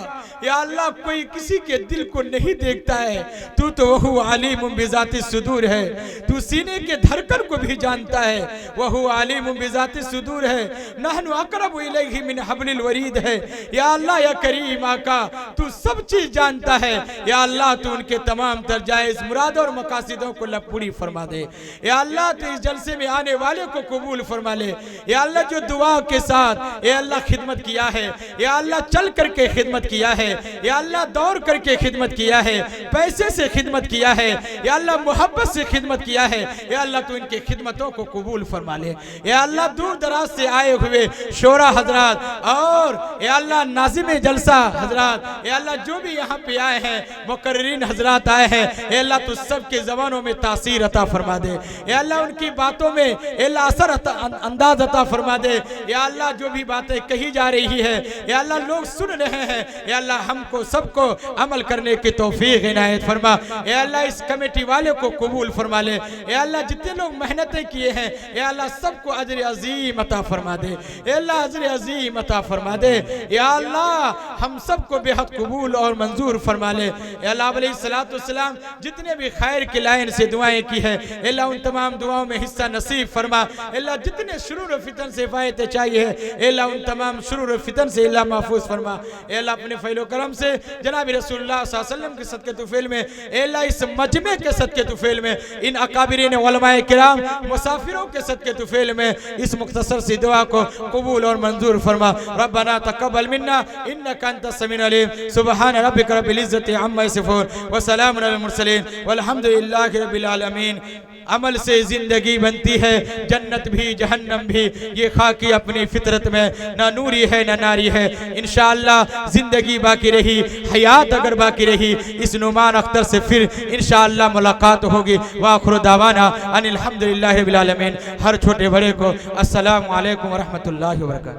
या अल्लाह कोई किसी के दिल को नहीं देखता है, तू तो वहु आलिम बिज़ाति सुदूर है, तू सीने के धड़कन को भी जानता है, वहु आलिम बिज़ाति सुदूर है, नहनु अक़रबु इलैहि मिन हब्लिल वरीद है। या अल्लाह या करीम आका तू सब चीज जानता है। या अल्लाह तू उनके तमाम तर जायज़ मुरादों और मकासिदों को पूरी फरमा दे। या अल्लाह तू इस जलसे में आने वाले को कबूल फरमा ले। या अल्लाह जो दुआ के साथ या अल्लाह खिदमत किया है, या अल्लाह चल करके खिदमत किया है, या अल्लाह दौड़ करके खिदमत किया है, पैसे से खिदमत किया है, या अल्लाह मोहब्बत से खिदमत किया है, या अल्लाह तू इनके खिदमतों को कबूल फरमा ले। या अल्लाह दूर दराज से आए हुए शोरा हजरात और या अल्लाह नाज़िम जलसा हजरात, या अल्लाह जो भी यहाँ पे आए हैं, मुकर्रिरीन हजरात आए हैं, या अल्लाह तू सबके ज़बानों में तासीर अता फरमा दे। या अल्लाह उनकी बातों में अल्लाह असर अंदाज अता फरमा दे। या अल्लाह जो भी बातें कही जा रही है, या अल्लाह लोग सुन रहे हैं, या अल्लाह हमको सबको अमल करने की तौफीक इनायत फरमा। या अल्लाह इस कमेटी वाले को कबूल फरमा ले। या अल्लाह जितने लोग मेहनतें किए हैं, या अल्लाह सबको अजर अजीम अता फरमा दे। या अल्लाह अजर अजीम अता फरमा दे। या अल्लाह हम सबको बेहद कबूल और मंजूर फरमा ले। या अल्लाह अलैहिस्सलातु वस्सलाम जितने भी खैर की लाइन से दुआएं की है, अल्लाह उन तमाम दुआओं में हिस्सा नसीब फरमा। अल्लाह जितने शुरूर फितन से हिफायत चाहिए, अल्लाह उन तमाम शुरूर फितन से अल्लाह महफूज फरमा। अल्लाह अपने फैलो करम से जनाब रसूलुल्लाह सल्लल्लाहु अलैहि वसल्लम के सदक़े तुफ़ैल में, अल्लाह इस मजमे के सदक़े तुफ़ैल में, इन अकाबिरीन उलमाए किराम मुसाफिरों के सदक़े तुफ़ैल में इस मुख्तसर सी दुआ को कबूल और मंजूर फरमा। रब्बना तक़ब्बल मिन्ना इन्नका अंतस समीउल अलीम। सुब्हान रब्बिका रब्बिल इज़्ज़ति अम्मा यसिफ़ून व सलामुन अलल मुरसलीन वल्हम्दुलिल्लाहि रब्बिल आलमीन। अमल से ज़िंदगी बनती है, जन्नत भी जहन्नम भी, ये खाकी अपनी फितरत में ना नूरी है ना नारी है। इंशाअल्लाह ज़िंदगी बाकी रही, हयात अगर बाकी रही, इस नुमान अख्तर से फिर इंशाअल्लाह मुलाकात होगी। वाखिरु दावाना अनिल हम्दुलिल्लाहि रब्बिल आलमीन। हर छोटे बड़े को अस्सलामु अलैकुम व रहमतुल्लाहि व बरकातहू।